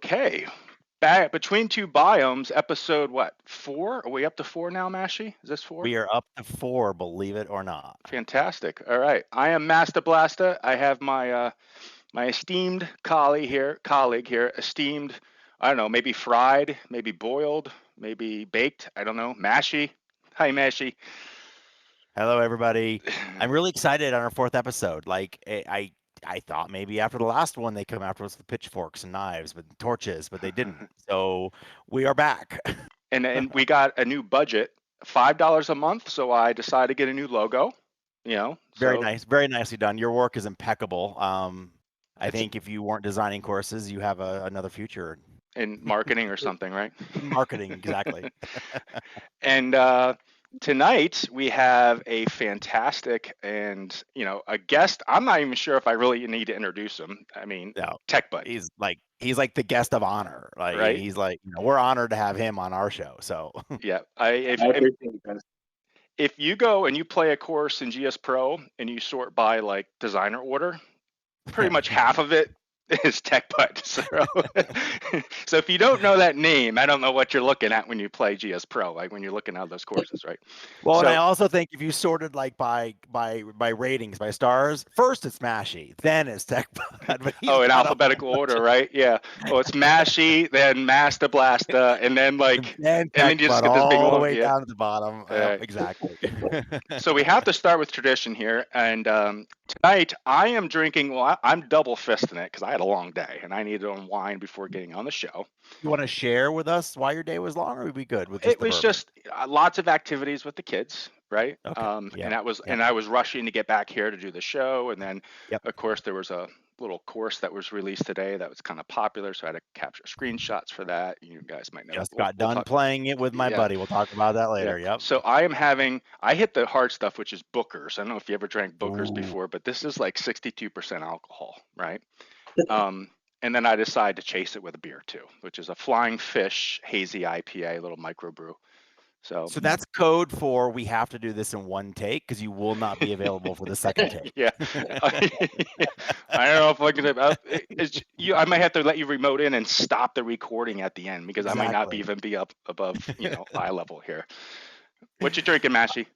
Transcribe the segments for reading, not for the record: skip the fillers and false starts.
Okay. Back between two biomes, episode what? 4? Are we up to 4 now, Mashie? Is this 4? We are up to 4, believe it or not. Fantastic. All right. I am Masta Blasta. I have my esteemed colleague here, esteemed, I don't know, maybe fried, maybe boiled, maybe baked. I don't know. Mashie. Hi, Mashie. Hello, everybody. I'm really excited on our 4th episode. I thought maybe after the last one they come after us with pitchforks and knives, but torches, but they didn't. So we are back. And we got a new budget, $5 a month. So I decided to get a new logo. Very So nice, very nicely done. Your work is impeccable. I think if you weren't designing courses, you have another future in marketing or something, right? marketing, exactly. And tonight we have a fantastic and a guest. I'm not even sure if I really need to introduce him. I mean, No, Tekbud. he's like the guest of honor. Like right? he's like, we're honored to have him on our show. So Yeah, I appreciate it, guys. if you go and you play a course in GSPro and you sort by like designer order, pretty much half of it is Tekbud. So if you don't know that name, I don't know what you're looking at when you play GSPro, like when you're looking at those courses, right? Well, and I also think if you sorted like by ratings, by stars, first it's Mashie, then it's Tekbud. Oh, in alphabetical order, right? Yeah. Oh, it's Mashie, then Masta Blasta, and then and then you just get this big all the long, way down to the bottom. Exactly. So we have to start with tradition here, and tonight I am drinking. Well, I'm double fisting it because I had a long day and I needed to unwind before getting on the show. You want to share with us why your day was long, or would be good with just It was just lots of activities with the kids, right? Okay. And I was rushing to get back here to do the show, and then Yep. of course there was a little course that was released today that was kind of popular, so I had to capture screenshots for that. You guys might know. Just got done playing it with my buddy. We'll talk about that later. Yep. So I hit the hard stuff, which is Booker's. I don't know if you ever drank Booker's before, but this is like 62% alcohol, right? And then I decided to chase it with a beer too, which is a Flying Fish Hazy IPA, a little microbrew. So that's code for we have to do this in one take because you will not be available for the second take. Yeah. I don't know if I can. I might have to let you remote in and stop the recording at the end because I might not even be up above eye level here. What you drinking, Mashie?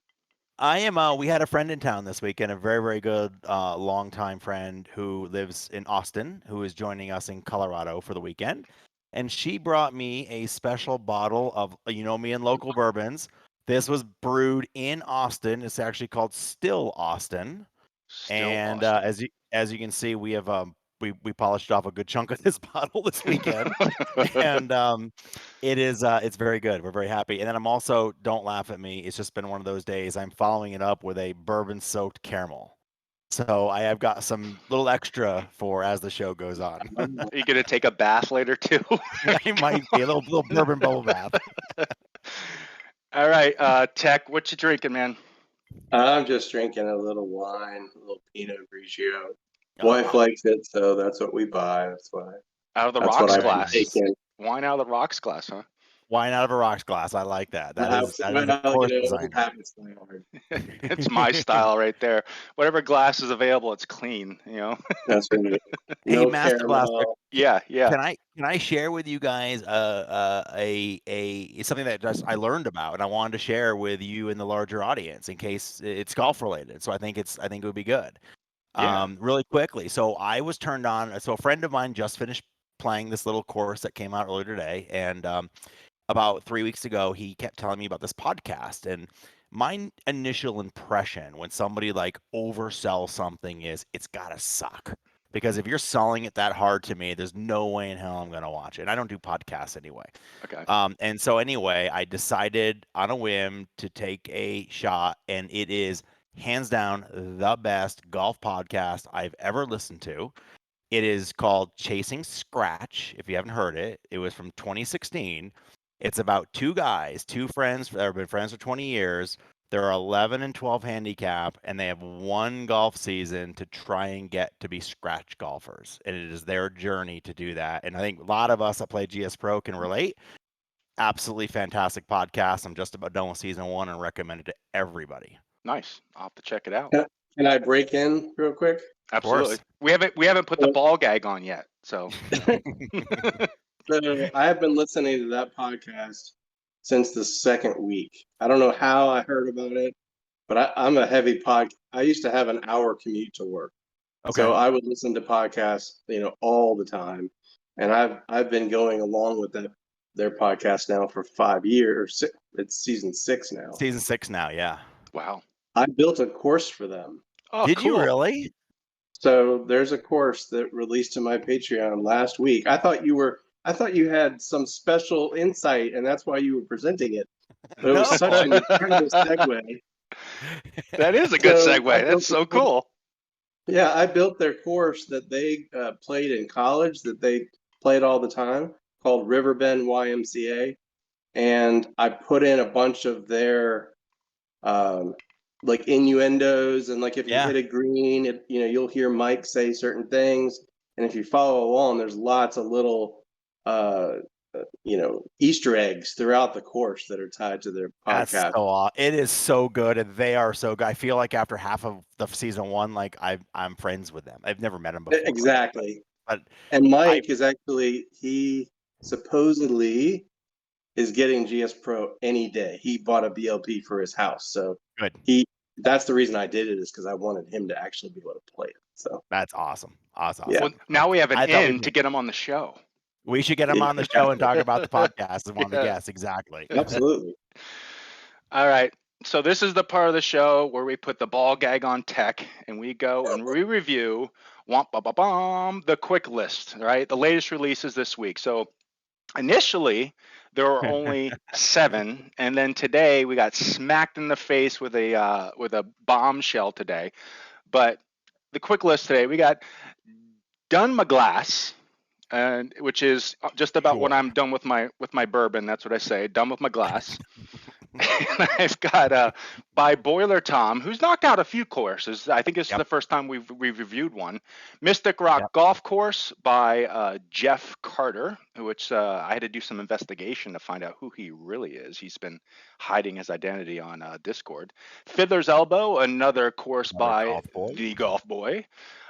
I am. We had a friend in town this weekend, a very, very good longtime friend who lives in Austin, who is joining us in Colorado for the weekend. And she brought me a special bottle of, me and local bourbons. This was brewed in Austin. It's actually called Still Austin. As you can see, we have we polished off a good chunk of this bottle this weekend, and it's very good. We're very happy. And then I'm also, don't laugh at me, it's just been one of those days. I'm following it up with a bourbon-soaked caramel. So I have got some little extra for as the show goes on. Are you gonna take a bath later too? I might be a little bourbon bubble bath. All right, Tech, what you drinking, man? I'm just drinking a little wine, a little Pinot Grigio. Wife likes it, so that's what we buy. That's why. Out of the rocks glass. Wine out of the rocks glass, huh? Wine out of a rocks glass. I like that. That is of course designer. It's my style right there. Whatever glass is available, it's clean. That's right. Hey, Master Blaster. Yeah. Can I share with you guys something that I learned about and I wanted to share with you and the larger audience in case it's golf related. So I think it would be good. Yeah. Really quickly. So I was turned on. So a friend of mine just finished playing this little course that came out earlier today, and about 3 weeks ago, he kept telling me about this podcast. And my initial impression when somebody like oversells something is it's gotta suck. Because if you're selling it that hard to me, there's no way in hell I'm gonna watch it. I don't do podcasts anyway. Okay. And so anyway, I decided on a whim to take a shot, and it is hands down the best golf podcast I've ever listened to. It is called Chasing Scratch. If you haven't heard it, it was from 2016. It's about two guys, two friends that have been friends for 20 years. They're 11 and 12 handicap, and they have one golf season to try and get to be scratch golfers. And it is their journey to do that. And I think a lot of us that play GSPro can relate. Absolutely fantastic podcast. I'm just about done with season 1 and recommend it to everybody. Nice. I'll have to check it out. Can I break in real quick? Absolutely. We haven't put the ball gag on yet, so. So I have been listening to that podcast since the second week. I don't know how I heard about it, but I'm a heavy I used to have an hour commute to work. So Okay. I would listen to podcasts, all the time. And I've been going along with their podcast now for 5 years. It's season 6 now. Season 6 now, yeah. Wow. I built a course for them. Oh, Did cool. you really? So there's a course that released to my Patreon last week. I thought you had some special insight, and that's why you were presenting it. But it was No. such an incredible segue. That is a good So I segue. That's built so cool. Yeah, I built their course that they played in college, that they played all the time, called Riverbend YMCA, and I put in a bunch of their um, like innuendos, and like if you Yeah. hit a green, you'll hear Mike say certain things, and if you follow along, there's lots of little Easter eggs throughout the course that are tied to their That's podcast. so it is so good, and they are so good. I feel like after half of the season 1, like I'm friends with them. I've never met them before. Exactly. But And Mike is actually, he supposedly is getting GSPro any day. He bought a BLP for his house. So good. That's the reason I did it, is because I wanted him to actually be able to play it. So That's awesome. Awesome. Yeah. Well, now we have an I thought in to get him on the show. we should get him on the show and talk about the podcast as one of the guests. Exactly. absolutely. All right. So this is the part of the show where we put the ball gag on tech and we go and we review the quick list, right? The latest releases this week. So initially there were only 7, and then today we got smacked in the face with a bombshell today. But the quick list today, we got Dunmaglas, and which is just about when Sure. I'm done with my bourbon. That's what I say. Done with my glass. And I've got by Boiler Tom, who's knocked out a few courses. I think this is the first time we've reviewed one. Mystic Rock Golf Course by Jeff Carter, which I had to do some investigation to find out who he really is. He's been hiding his identity on Discord. Fiddler's Elbow, another course by the Golf Boy.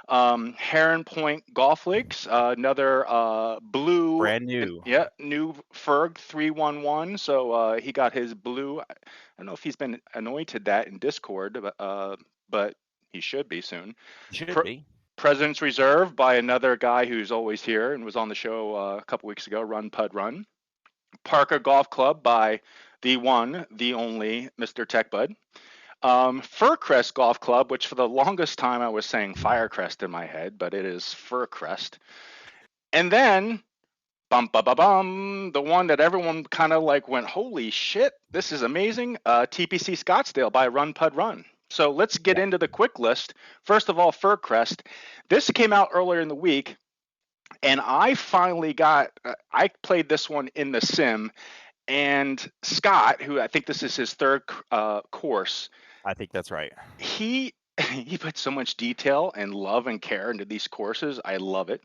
Heron Point Golf Links, another blue, brand new. New Ferg 311. So he got his blue. I don't know if he's been anointed that in Discord, but he should be soon. Should be. President's Reserve by another guy who's always here and was on the show a couple weeks ago. Run Pud Run. Parker Golf Club by the one, the only Mr. Tekbud. Fircrest Golf Club, which for the longest time I was saying Firecrest in my head, but it is Fircrest. And then, the one that everyone kind of like went, holy shit, this is amazing, TPC Scottsdale by Run Pud Run. So let's get into the quick list. First of all, Fircrest. This came out earlier in the week, and I finally I played this one in the sim, and Scott, who I think this is his third course, I think that's right. he put so much detail and love and care into these courses. I love it.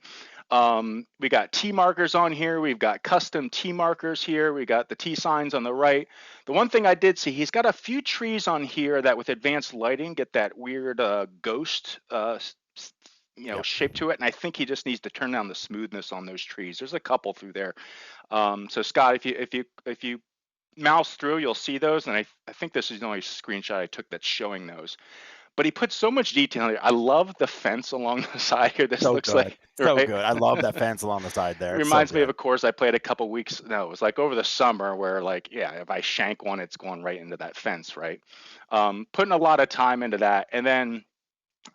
We got T markers on here. We've got custom T markers here. We got the T signs on the right. The one thing I did see, he's got a few trees on here that with advanced lighting get that weird ghost shape to it. And I think he just needs to turn down the smoothness on those trees. There's a couple through there. So Scott, if you mouse through, you'll see those, and I think this is the only screenshot I took that's showing those. But he put so much detail in here. I love the fence along the side here. This looks like so good. I love that fence along the side there. It reminds me of a course I played a couple weeks. No, it was like over the summer where if I shank one, it's going right into that fence, right? Putting a lot of time into that, and then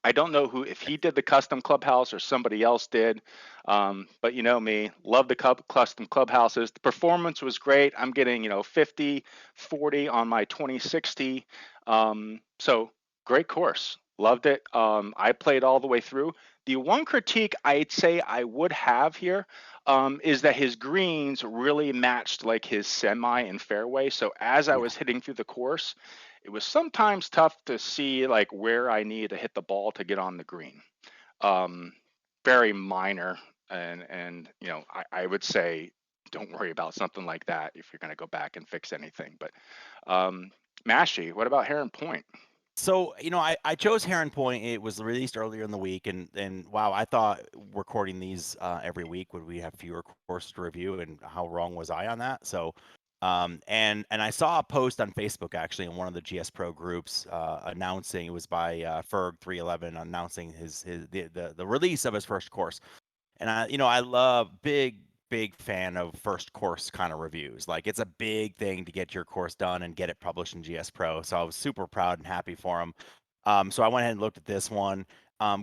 I don't know if he did the custom clubhouse or somebody else did, but you know me, love the custom clubhouses. The performance was great. I'm getting 50, 40 on my 2060. So great course, loved it. I played all the way through. The one critique I'd say I would have here is that his greens really matched like his semi and fairway. So as I was hitting through the course, it was sometimes tough to see like where I needed to hit the ball to get on the green. Very minor, and I would say don't worry about something like that if you're going to go back and fix anything. But Mashie, what about Heron Point? So, I chose Heron Point. It was released earlier in the week, and wow, I thought recording these every week would we have fewer courses to review, and how wrong was I on that? So, and I saw a post on Facebook actually in one of the GSPro groups announcing it was by Ferg311 announcing the release of his first course. And I love big fan of first course kind of reviews. Like it's a big thing to get your course done and get it published in GSPro. So I was super proud and happy for him. So I went ahead and looked at this one.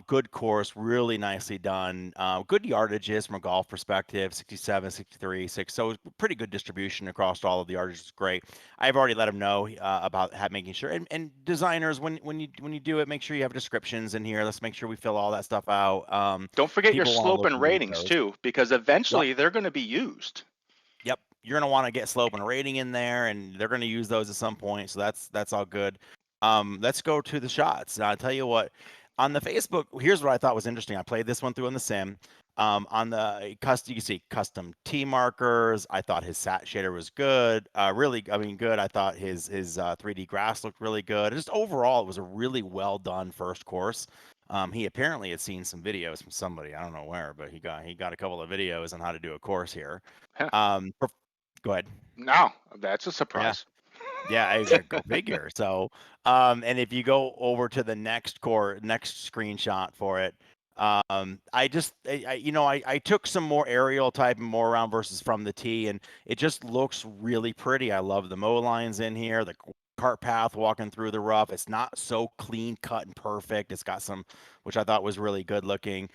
Good course, really nicely done. Good yardages from a golf perspective, 67, 63, 6. So pretty good distribution across all of the yardages. Great. I've already let him know about making sure. And designers, when you do it, make sure you have descriptions in here. Let's make sure we fill all that stuff out. Don't forget your People want to slope look and and read ratings those. too, because Yep. eventually they're going to be used. Yep. You're gonna want to get slope and rating in there, and they're gonna use those at some point. So that's all good. Let's go to the shots. Now, I'll tell you what. On the Facebook, here's what I thought was interesting. I played this one through on the sim. On the custom, you can see custom T markers. I thought his sat shader was good. Really, I mean, good. I thought his 3D grass looked really good. Just overall, it was a really well done first course. He apparently had seen some videos from somebody. I don't know where, but he got a couple of videos on how to do a course here. Huh. Go ahead. No, that's a Yeah. surprise. Yeah, go figure. So, and if you go over to the next screenshot for it, I took some more aerial type and more around versus from the tee, and it just looks really pretty. I love the mow lines in here, the cart path walking through the rough. It's not so clean cut and perfect. It's got some, which I thought was really good looking.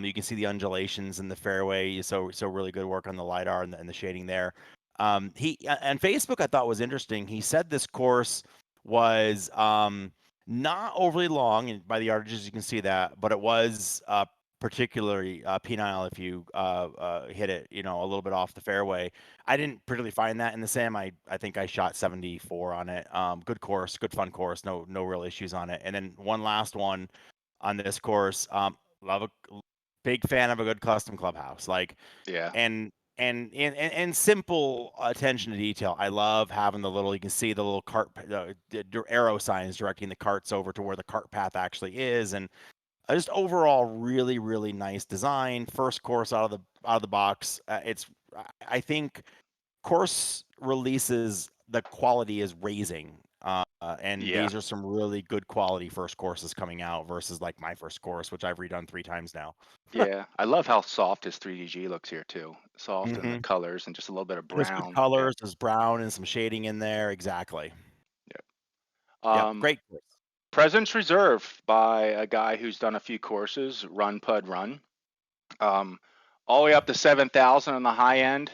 You can see the undulations in the fairway, so really good work on the lidar and the shading there. He and Facebook I thought was interesting. He said this course was not overly long, and by the yardages you can see that, but it was particularly penile if you hit it, a little bit off the fairway. I didn't particularly find that in the sim. I think I shot 74 on it. Good course, good fun course. No real issues on it. And then one last one on this course. Love a big fan of a good custom clubhouse. Like Yeah. and simple attention to detail. I love having the little, you can see the little cart arrow signs directing the carts over to where the cart path actually is, and just overall really nice design. First course out of the box. I think course releases, the quality is raising. And Yeah. these are some really good quality first courses coming out versus like my first course, which I've redone 3 times now. Yeah. I love how soft his 3DG looks here too. Soft in the Mm-hmm. colors and just a little bit of There's good brown. Yeah. colors. There's brown and some shading in there. Exactly. Yeah. Yep. Great course. President's Reserve by a guy who's done a few courses, Run Pud Run. All the way up to 7,000 on the high end.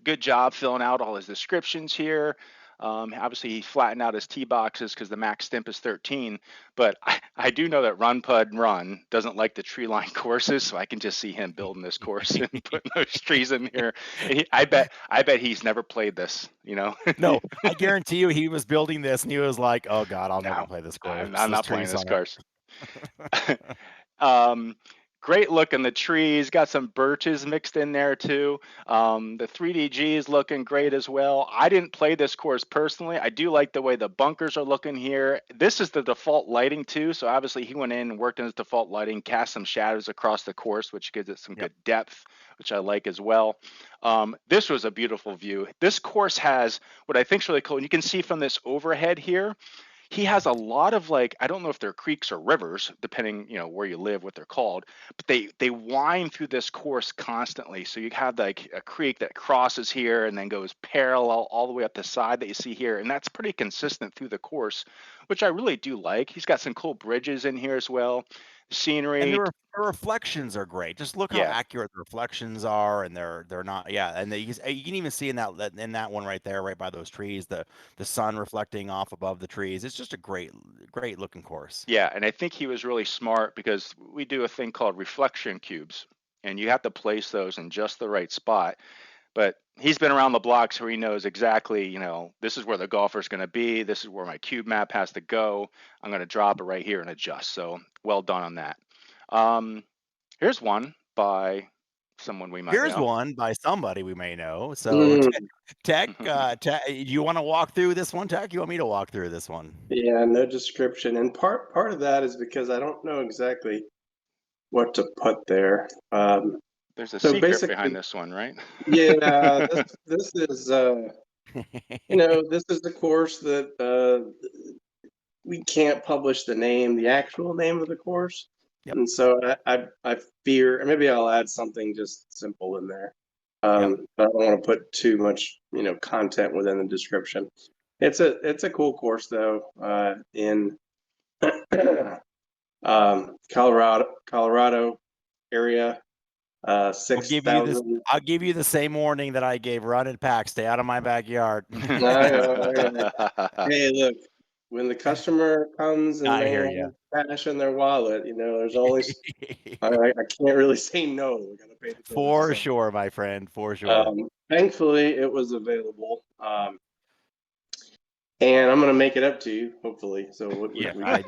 Good job filling out all his descriptions here. Obviously, he flattened out his tee boxes because the max stimp is 13. But I do know that Run Pud Run doesn't like the tree line courses, so I can just see him building this course and putting those trees in here. And I bet he's never played this. No, I guarantee you he was building this and he was like, "Oh God, I'll never No, play this course. I'm There's not playing trees this on it." course. Great look in the trees. Got some birches mixed in there too. The 3DG is looking great as well. I didn't play this course personally. I do like the way the bunkers are looking here. This is the default lighting too. So obviously he went in and worked in his default lighting, cast some shadows across the course, which gives it some Yep. good depth, which I like as well. This was a beautiful view. This course has what I think is really cool. And you can see from this overhead here, he has a lot of, like, I don't know if they're creeks or rivers, depending, where you live, what they're called, but they wind through this course constantly. So you have like a creek that crosses here and then goes parallel all the way up the side that you see here, and that's pretty consistent through the course, which I really do like. He's got some cool bridges in here as well. And Scenery, the reflections are great. Just look how yeah, accurate the reflections are, and they're not. Yeah, and you can even see in that one right there, right by those trees, the sun reflecting off above the trees. It's just a great looking course. yeah, and I think he was really smart because we do a thing called reflection cubes, and you have to place those in just the right spot. But he's been around the block, so he knows exactly, this is where the golfer's going to be. This is where my cube map has to go. I'm going to drop it right here and adjust. So well done on that. Um, Here's one by someone we might Here's know. one by somebody we may know. So Mm, Tech, you want to walk through this one, Tech? You want me to walk through this one? yeah, no description. And part of that is because I don't know exactly what to put there. There's a So secret basically, behind this one, right? yeah, this is this is the course that we can't publish the actual name of the course. Yep. And so I fear, maybe I'll add something just simple in there. But I don't want to put too much, content within the description. It's a cool course though, in Colorado area, I'll 6,000. give you the same warning that I gave. Run and pack. Stay out of my backyard. Hey, look, when the customer comes and I they hear have ya. cash in their wallet, there's always I can't really say no. We gotta pay the bills. For So, sure, my friend. For sure. thankfully, it was available, and I'm gonna make it up to you, hopefully. So Yeah,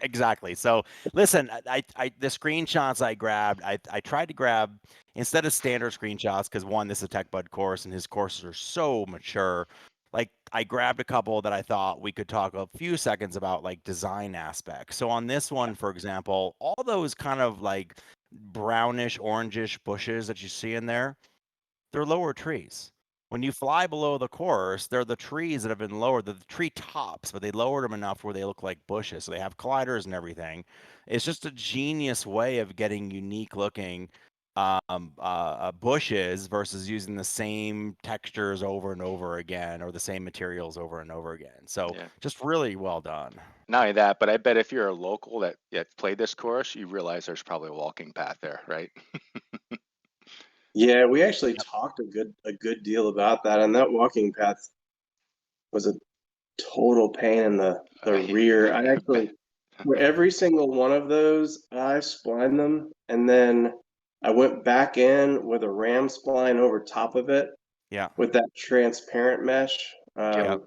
exactly. So listen, the screenshots I grabbed, I tried to grab instead of standard screenshots because one, this is a Tekbud course and his courses are so mature. Like I grabbed a couple that I thought we could talk a few seconds about, like design aspects. So on this one, for example, all those kind of like brownish, orangish bushes that you see in there, they're lower trees. When you fly below the course, they're the trees that have been lowered, the tree tops, but they lowered them enough where they look like bushes. So they have colliders and everything. It's just a genius way of getting unique looking bushes versus using the same textures over and over again or the same materials over and over again. So Yeah. just really well done. Not only that, but I bet if you're a local that played this course, you realize there's probably a walking path there, right? Yeah, we actually Yep. talked a good deal about that, and that walking path was a total pain in the rear. I actually, for every single one of those, I splined them, and then I went back in with a ram spline over top of it Yeah. with that transparent mesh. Yep.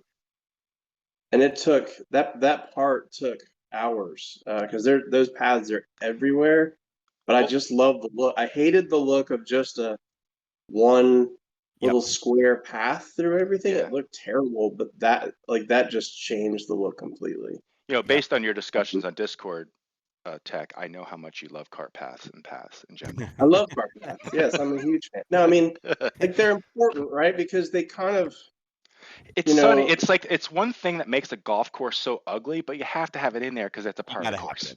And it took that part took hours because those paths are everywhere. But I just love the look. I hated the look of just a one Yep. little square path through everything. Yeah. It looked terrible, but that just changed the look completely. Based on your discussions on Discord, Tech, I know how much you love cart paths and paths in general. I love cart paths. Yes, I'm a huge fan. No, I mean, like they're important, right? Because they kind of, It's sunny. It's like it's one thing that makes a golf course so ugly, but you have to have it in there because it's a part of the course.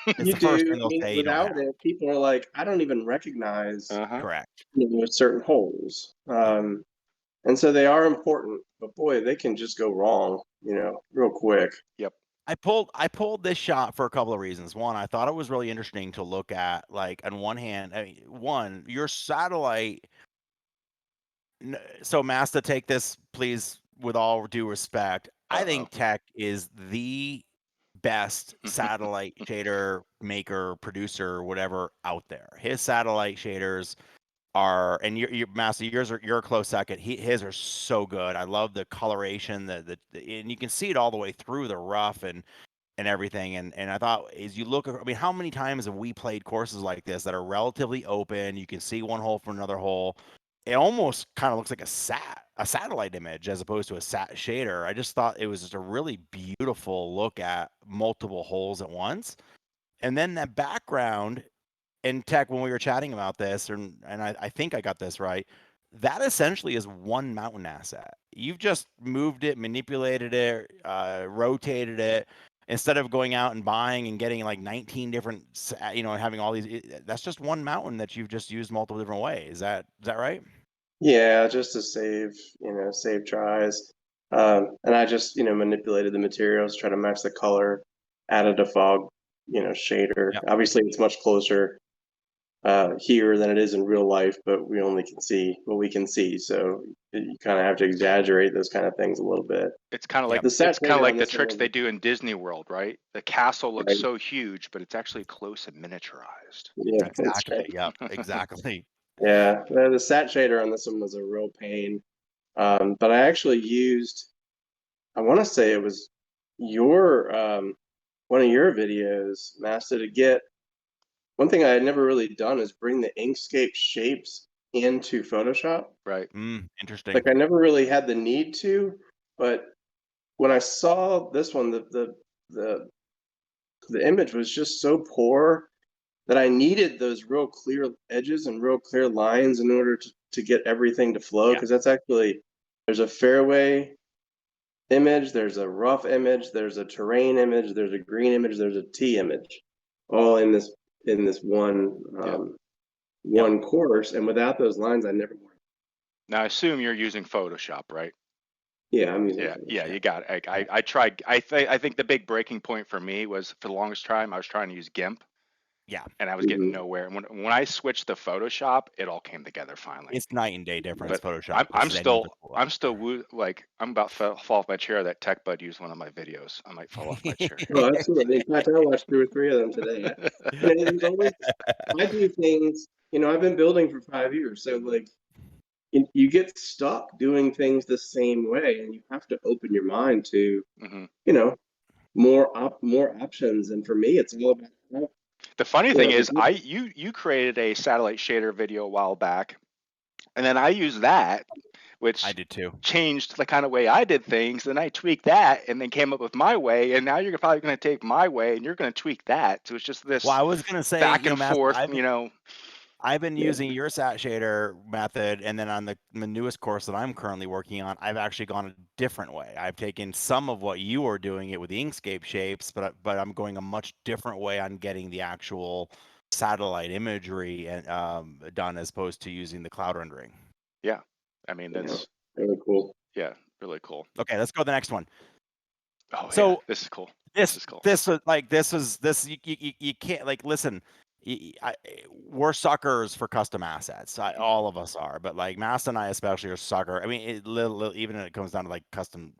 It's you the first do. thing I they'll mean, say you don't without have. it, people are like, I don't even recognize Correct. certain holes. And so they are important, but boy, they can just go wrong, real quick. Yep. I pulled this shot for a couple of reasons. One, I thought it was really interesting to look at. Like on one hand, one, your satellite. So Masta, take this, please, with all due respect. I think Tech is the best satellite shader maker, producer, whatever out there. His satellite shaders are, and your Masta, you're a close second. His are so good. I love the coloration, and you can see it all the way through the rough and everything. And I thought, as you look, I mean, how many times have we played courses like this that are relatively open? You can see one hole from another hole. It almost kind of looks like a satellite image as opposed to a sat shader. I just thought it was just a really beautiful look at multiple holes at once. And then that background in Tech, when we were chatting about this, and I think I got this right, that essentially is one mountain asset. You've just moved it, manipulated it, rotated it. Instead of going out and buying and getting like 19 different, having all these, that's just one mountain that you've just used multiple different ways. Is that right? Yeah, just to save tries. And I just, manipulated the materials, try to match the color, added a fog, shader. Yep. Obviously, it's much closer here than it is in real life, but we only can see what we can see. So you kind of have to exaggerate those kind of things a little bit. It's kind of like the tricks they do in Disney World, right? The castle looks so huge, but it's actually close and miniaturized. Yeah, exactly. Right. Yep, exactly. Yeah, the sat shader on this one was a real pain. But I actually used, I want to say it was your one of your videos, Master, to get one thing I had never really done is bring the Inkscape shapes into Photoshop. Right. Interesting. Like I never really had the need to, but when I saw this one, the image was just so poor that I needed those real clear edges and real clear lines in order to get everything to flow. Because that's actually, there's a fairway image, there's a rough image, there's a terrain image, there's a green image, there's a tee image, all in this one one course. And without those lines, I never would. Now I assume you're using Photoshop, right? Yeah, I'm using Yeah, you got it. I tried. I think the big breaking point for me was, for the longest time I was trying to use GIMP. Yeah. And I was getting nowhere. And when I switched to Photoshop, it all came together finally. It's night and day difference. But Photoshop. I'm still like, I'm about to fall off my chair that Tekbud used one of my videos. I might fall off my chair. Oh, absolutely. In fact, I watched 2 or 3 of them today. I do things, I've been building for 5 years, so like you get stuck doing things the same way, and you have to open your mind to, more options. And for me, it's all about. The funny thing is, you created a satellite shader video a while back, and then I used that, which I did too. Changed the kind of way I did things. Then I tweaked that, and then came up with my way. And now you're probably going to take my way, and you're going to tweak that. So it's just this. Well, I was going to say back and forth. I've been using your sat shader method, and then on the newest course that I'm currently working on, I've actually gone a different way. I've taken some of what you were doing it with the Inkscape shapes, but I'm going a much different way on getting the actual satellite imagery and done, as opposed to using the cloud rendering. Yeah, I mean that's really cool. Yeah, really cool. Okay, let's go to the next one. Oh, so yeah, this is cool. This is cool. You can't, like, listen. We're suckers for custom assets. All of us are, but like Masta and I especially are sucker. I mean, even when it comes down to like custom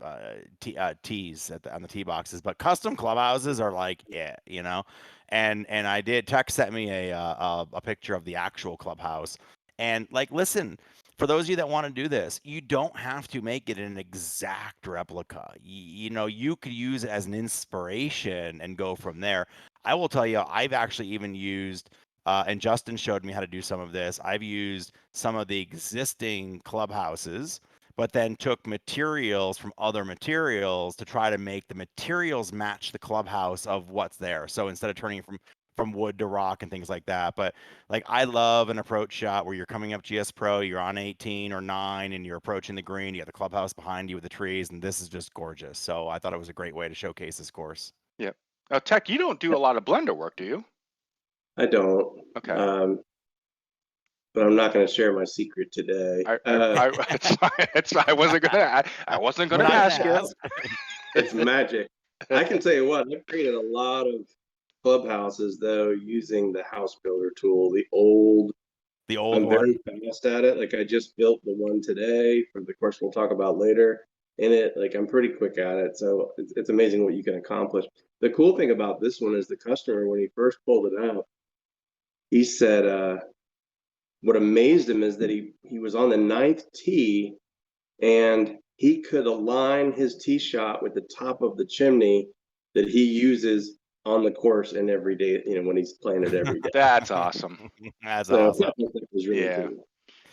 tees on the tee boxes, but custom clubhouses are like, And I did. Tech sent me a picture of the actual clubhouse, and like, listen. For those of you that want to do this, you don't have to make it an exact replica. You could use it as an inspiration and go from there. I will tell you, I've actually even used, and Justin showed me how to do some of this. I've used some of the existing clubhouses, but then took materials from other materials to try to make the materials match the clubhouse of what's there. So instead of turning it from wood to rock and things like that. But like, I love an approach shot where you're coming up GSPro, you're on 18 or 9, and you're approaching the green. You got the clubhouse behind you with the trees, and this is just gorgeous. So I thought it was a great way to showcase this course. Yep. Now, Tech, you don't do a lot of Blender work, do you? I don't. Okay. But I'm not going to share my secret today. It's fine. I wasn't gonna ask you. It's magic. I can tell you what, I've created a lot of clubhouses though using the house builder tool, the old I'm one. very fast at it. Like I just built the one today for the course we'll talk about later. Like I'm pretty quick at it, so it's amazing what you can accomplish. The cool thing about this one is the customer, when he first pulled it out, he said what amazed him is that he was on the 9th tee, and he could align his tee shot with the top of the chimney that he uses on the course and every day, when he's playing it every day. That's awesome. That's awesome. That was really cool.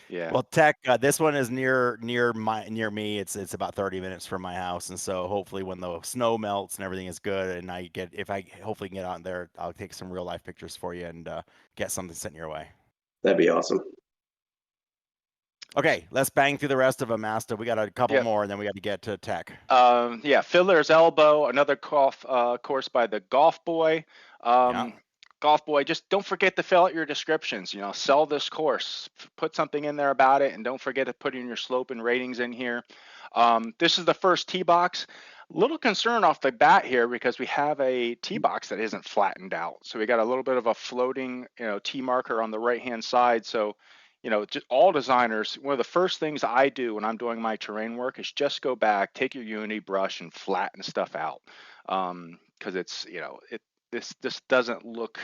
Yeah. Well, Tech, this one is near me. It's about 30 minutes from my house, and so hopefully when the snow melts and everything is good, and if I hopefully can get out there, I'll take some real life pictures for you and get something sent your way. That'd be awesome. Okay, let's bang through the rest of them, Masta. We got a couple more, and then we got to get to Tech. Fiddler's Elbow, another course by the Golf Boy. Golf Boy, just don't forget to fill out your descriptions. Sell this course. Put something in there about it, and don't forget to put in your slope and ratings in here. This is the first tee box. Little concern off the bat here because we have a tee box that isn't flattened out. So we got a little bit of a floating, tee marker on the right-hand side. So, just all designers, one of the first things I do when I'm doing my terrain work is just go back, take your Unity brush and flatten stuff out. Because it's, this doesn't look,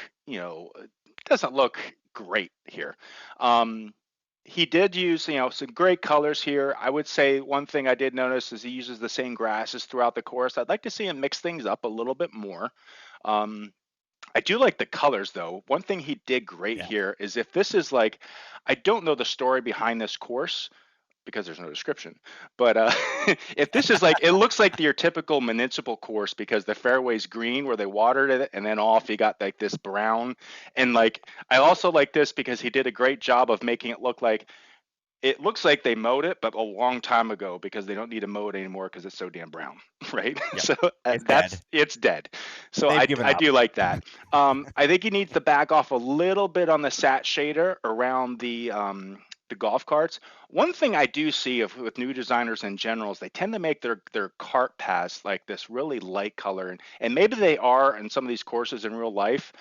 great here. He did use, some great colors here. I would say one thing I did notice is he uses the same grasses throughout the course. I'd like to see him mix things up a little bit more. I do like the colors though. One thing he did great here is if this is like, I don't know the story behind this course because there's no description, but if this is like, it looks like your typical municipal course because the fairway's green where they watered it, and then off you got like this brown. And like, I also like this because he did a great job of making it look like, it looks like they mowed it, but a long time ago because they don't need to mow it anymore because it's so damn brown, right? Yep. So It's dead. it's dead. So They've I given I up. do like that. I think he needs to back off a little bit on the sat shader around the golf carts. One thing I do see with new designers in general is they tend to make their cart paths like this really light color, and maybe they are in some of these courses in real life.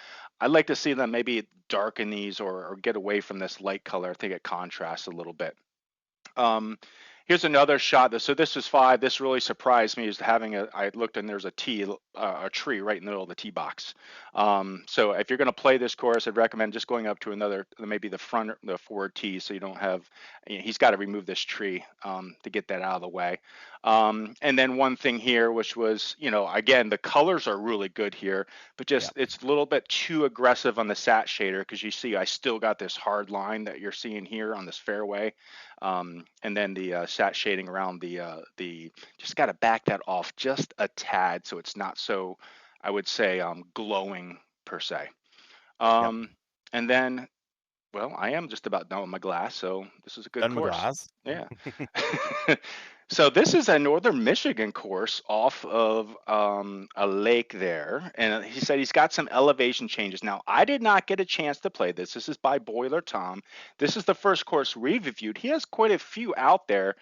I'd like to see them maybe darken these or get away from this light color. I think it contrasts a little bit. Um, Here's another shot. So this is 5. This really surprised me is having I looked and there's a tree right in the middle of the tee box. So if you're going to play this course, I'd recommend just going up to another, maybe the forward tee, so you don't have, he's got to remove this tree to get that out of the way. And then one thing here, which was, again, the colors are really good here, but just it's a little bit too aggressive on the sat shader because you see I still got this hard line that you're seeing here on this fairway. And then the sat shading around the just got to back that off just a tad so it's not so, I would say, glowing per se. And then, well, I am just about done with my glass, so this is a good course. Dunmaglas. Yeah. So this is a Northern Michigan course off of a lake there, and he said he's got some elevation changes. Now, I did not get a chance to play this. This is by Boiler Tom. This is the first course we reviewed. He has quite a few out there,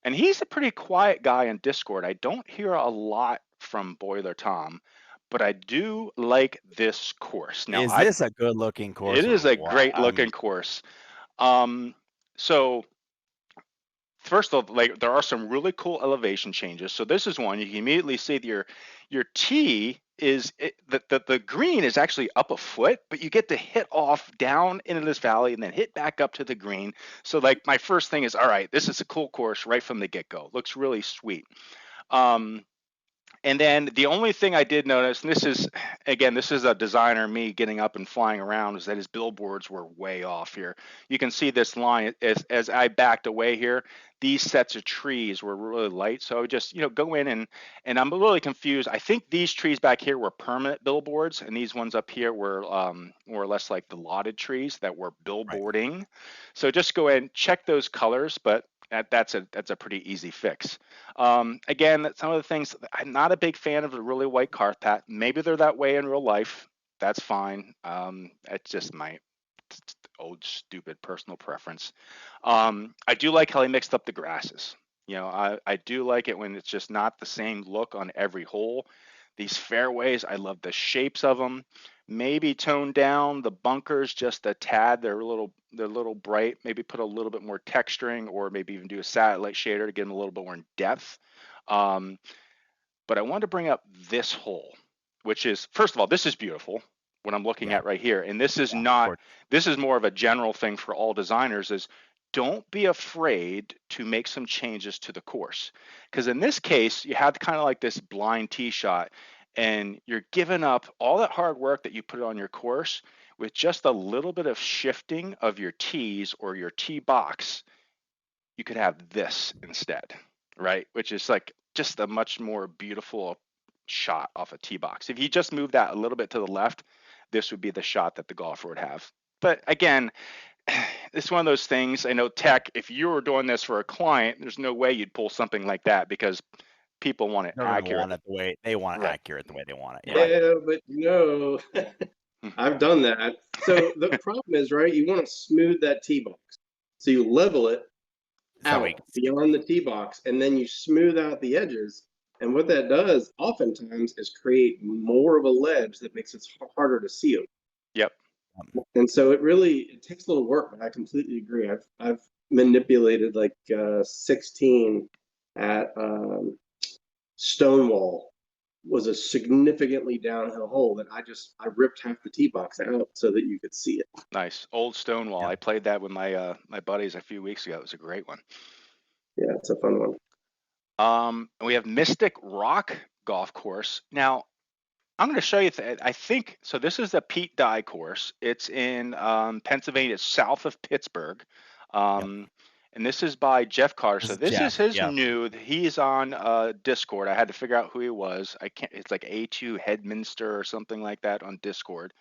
and he's a pretty quiet guy in Discord. I don't hear a lot from Boiler Tom, but I do like this course. Now, Is this a good looking course? it is a great looking course. So first of all, like there are some really cool elevation changes. So this is one you can immediately see that your tee is the green is actually up a foot, but you get to hit off down into this valley and then hit back up to the green. So like my first thing is, all right, this is a cool course right from the get-go. Looks really sweet. And then the only thing I did notice, and this is a designer, me getting up and flying around, is that his billboards were way off here. You can see this line as I backed away here, these sets of trees were really light. So I would just, go in and I'm really confused. I think these trees back here were permanent billboards, and these ones up here were more or less like the lotted trees that were billboarding. Right. So just go ahead and check those colors, but that's a pretty easy fix. Again, some of the things, I'm not a big fan of the really white cart path. Maybe they're that way in real life. That's fine. It's just my old stupid personal preference. I do like how he mixed up the grasses. I do like it when it's just not the same look on every hole. These fairways, I love the shapes of them. Maybe tone down the bunkers just a tad. They're a little bright. Maybe put a little bit more texturing, or maybe even do a satellite shader to get them a little bit more in depth. But I wanted to bring up this hole, which is, first of all, this is beautiful. What I'm looking at right here, and this is this is more of a general thing for all designers, is don't be afraid to make some changes to the course, because in this case you have kind of like this blind tee shot, and you're giving up all that hard work that you put on your course with just a little bit of shifting of your tees or your tee box. You could have this instead, right? Which is like just a much more beautiful shot off a tee box. If you just move that a little bit to the left, this would be the shot that the golfer would have. But again, it's one of those things. I know, Tech, if you were doing this for a client, there's no way you'd pull something like that because people want it accurate. They want it accurate the way they want it. Yeah, but no, I've done that. So the problem is, right, you want to smooth that tee box. So you level it out beyond the tee box, and then you smooth out the edges. And what that does oftentimes is create more of a ledge that makes it harder to seal. Yep. And so it takes a little work, but I completely agree. I've manipulated like 16 at Stonewall. Was a significantly downhill hole that I ripped half the tee box out so that you could see it. Nice. Old Stonewall. Yeah. I played that with my my buddies a few weeks ago. It was a great one. Yeah, it's a fun one. We have Mystic Rock Golf Course. Now, I'm going to show you. I think so. This is the Pete Dye course. It's in Pennsylvania, south of Pittsburgh, Yep. and this is by Jeff Carter. This So is this is Jeff. his Yep. new. He's on Discord. I had to figure out who he was. I can't. It's like A2 Headminster or something like that on Discord.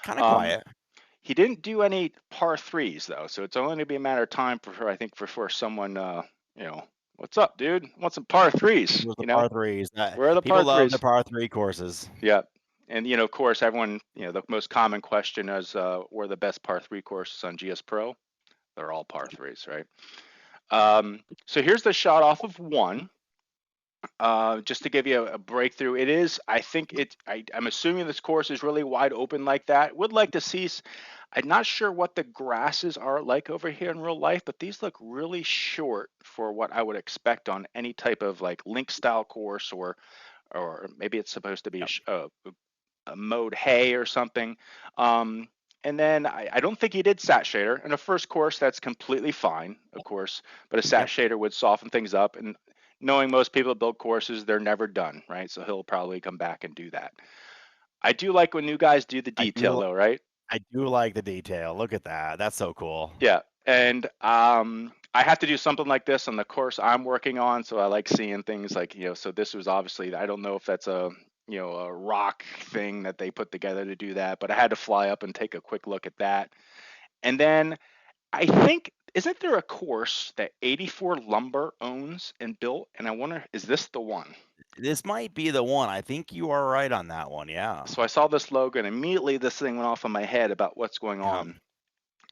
Kind of Um, quiet. he didn't do any par threes though, so it's only going to be a matter of time for I think for someone. You know, what's up, dude? Want some par threes? With the You know, par threes. where are the People par love the threes? par three courses. Yeah. And of course, everyone, the most common question is, where are the best par three courses on GSPro? They're all par threes, right? So here's the shot off of one, just to give you a breakthrough. It is, I think I'm assuming this course is really wide open like that. Would like to see, I'm not sure what the grasses are like over here in real life, but these look really short for what I would expect on any type of like link style course, or maybe it's supposed to be Yep. a mode hay or something. Um, and then I don't think he did sat shader. In a first course, that's completely fine, of course, but a sat Yep. shader would soften things up. And knowing most people build courses, they're never done, right? So he'll probably come back and do that. I do like when new guys do the I detail do though, right? I do like the detail. Look at that. That's so cool. Yeah. And I have to do something like this on the course I'm working on. So I like seeing things like, so this was obviously, I don't know if that's a rock thing that they put together to do that, but I had to fly up and take a quick look at that. And then I think, isn't there a course that 84 Lumber owns and built? And I wonder, is this the one? This might be the one. I think you are right on that one. Yeah. So I saw this logo and immediately this thing went off in my head about what's going Yeah. on.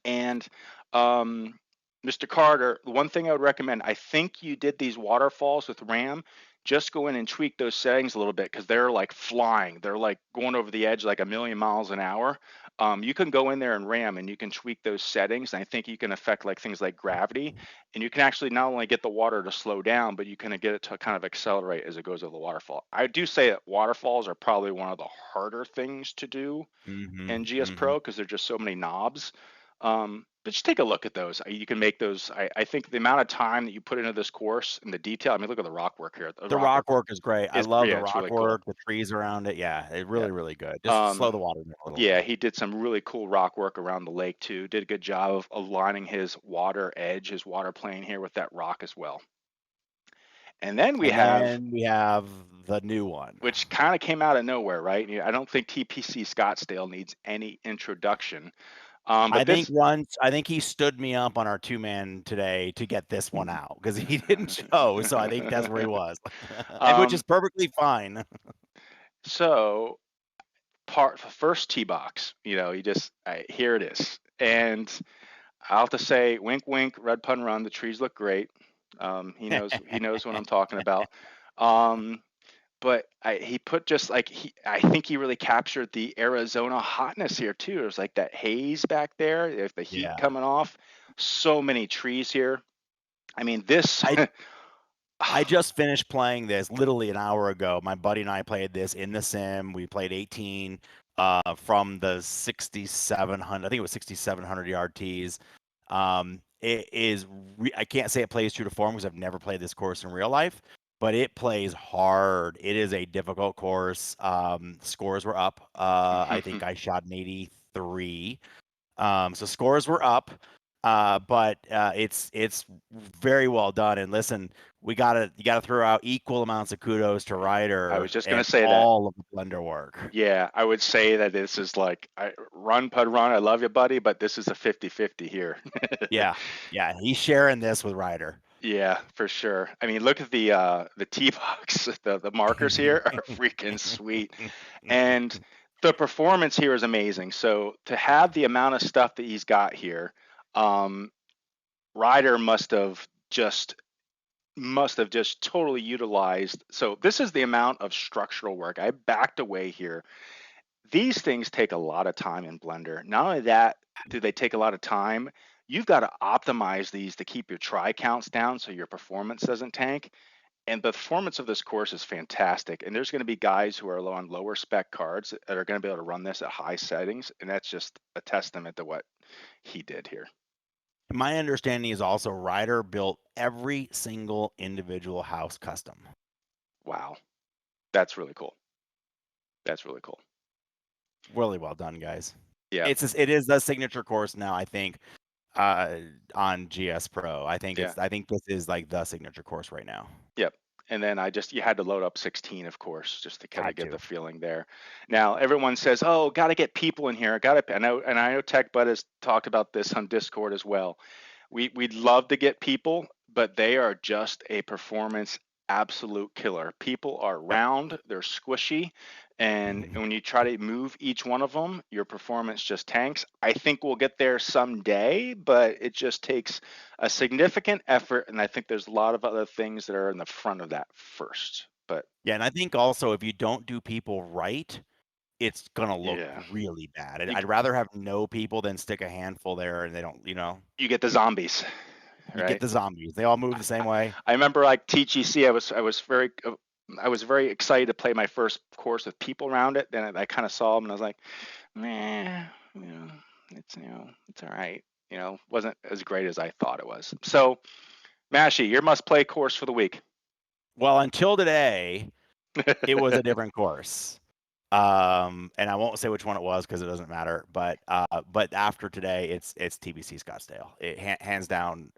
And Mr. Carter, the one thing I would recommend, I think you did these waterfalls with RAM. Just go in and tweak those settings a little bit because they're like flying. They're like going over the edge like a million miles an hour. You can go in there and RAM and you can tweak those settings. And I think you can affect like things like gravity. And you can actually not only get the water to slow down, but you can get it to kind of accelerate as it goes over the waterfall. I do say that waterfalls are probably one of the harder things to do in GS Mm-hmm. Pro because there's just so many knobs. But just take a look at those. You can make those. I think the amount of time that you put into this course and the detail. I mean, look at the rock work here. The The rock rock work work is great. I is, love the yeah, it's rock really cool. work, the trees around it. Yeah, it's Yeah. really, really good. Just slow the water down a little. Yeah, he did some really cool rock work around the lake too. Did a good job of aligning his water edge, his water plane here with that rock as well. And then we And have, then we have the new one. which kind of came out of nowhere, right? I don't think TPC Scottsdale needs any introduction. But I think he stood me up on our 2-man today to get this one out because he didn't show. So I think that's where he was, and which is perfectly fine. So first tee box, here it is, and I'll have to say, wink, wink, red pun run. The trees look great. He knows what I'm talking about. But he put just like I think he really captured the Arizona hotness here too. There's like that haze back there, there's the heat Yeah. coming off. So many trees here. I mean, this. I just finished playing this literally an hour ago. My buddy and I played this in the sim. We played 18 from the 6,700. I think it was 6,700 yard tees. It is. I can't say it plays true to form because I've never played this course in real life, but it plays hard. It is a difficult course. Scores were up. I think I shot an 83. So scores were up. But it's very well done. And listen, you gotta throw out equal amounts of kudos to Ryder. I was just gonna and say that. all of the blender work. Yeah, I would say that this is like run pud run. I love you, buddy, but this is a 50-50 here. Yeah, he's sharing this with Ryder. Yeah, for sure. I mean, look at the tee box. The markers here are freaking sweet, and the performance here is amazing. So to have the amount of stuff that he's got here, Ryder must have just totally utilized. So this is the amount of structural work. I backed away here. These things take a lot of time in Blender. Not only that, do they take a lot of time, you've got to optimize these to keep your try counts down so your performance doesn't tank. And the performance of this course is fantastic. And there's going to be guys who are on lower spec cards that are going to be able to run this at high settings. And that's just a testament to what he did here. My understanding is also Ryder built every single individual house custom. Wow. That's really cool. That's really cool. Really well done, guys. Yeah. It is the signature course now, I think, on GSPro. I think Yeah. I think this is like the signature course right now. Yep. And then you had to load up 16, of course, just to kind of Got get to. the feeling there. Now, everyone says, "Oh, got to get people in here." I know Tekbud has talked about this on Discord as well. We'd love to get people, but they are just a performance absolute killer. People are round, they're squishy, and when you try to move each one of them, your performance just tanks. I think we'll get there someday, but it just takes a significant effort, and I think there's a lot of other things that are in the front of that first. But yeah, and I think also if you don't do people right, it's gonna look yeah, really bad. you, I'd rather have no people than stick a handful there and they don't, you get the zombies, you get right? the zombies. They all move the same way. I remember like TGC, I was very excited to play my first course with people around it. Then I kind of saw them and I was like, meh, it's all right. Wasn't as great as I thought it was. So, Mashie, your must-play course for the week. Well, until today, it was a different course. And I won't say which one it was because it doesn't matter. But after today, it's TPC Scottsdale. It hands down.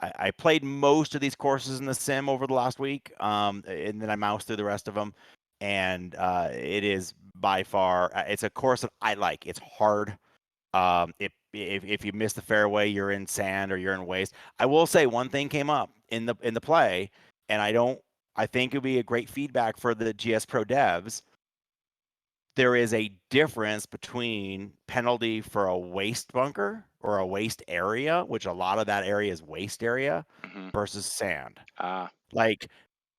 I played most of these courses in the sim over the last week, and then I moused through the rest of them, and it is by far it's a course that I like. It's hard. If you miss the fairway, you're in sand or you're in waste. I will say one thing came up in the play, and I think it would be a great feedback for the GSPro devs. There is a difference between penalty for a waste bunker or a waste area, which a lot of that area is waste area, versus sand. Like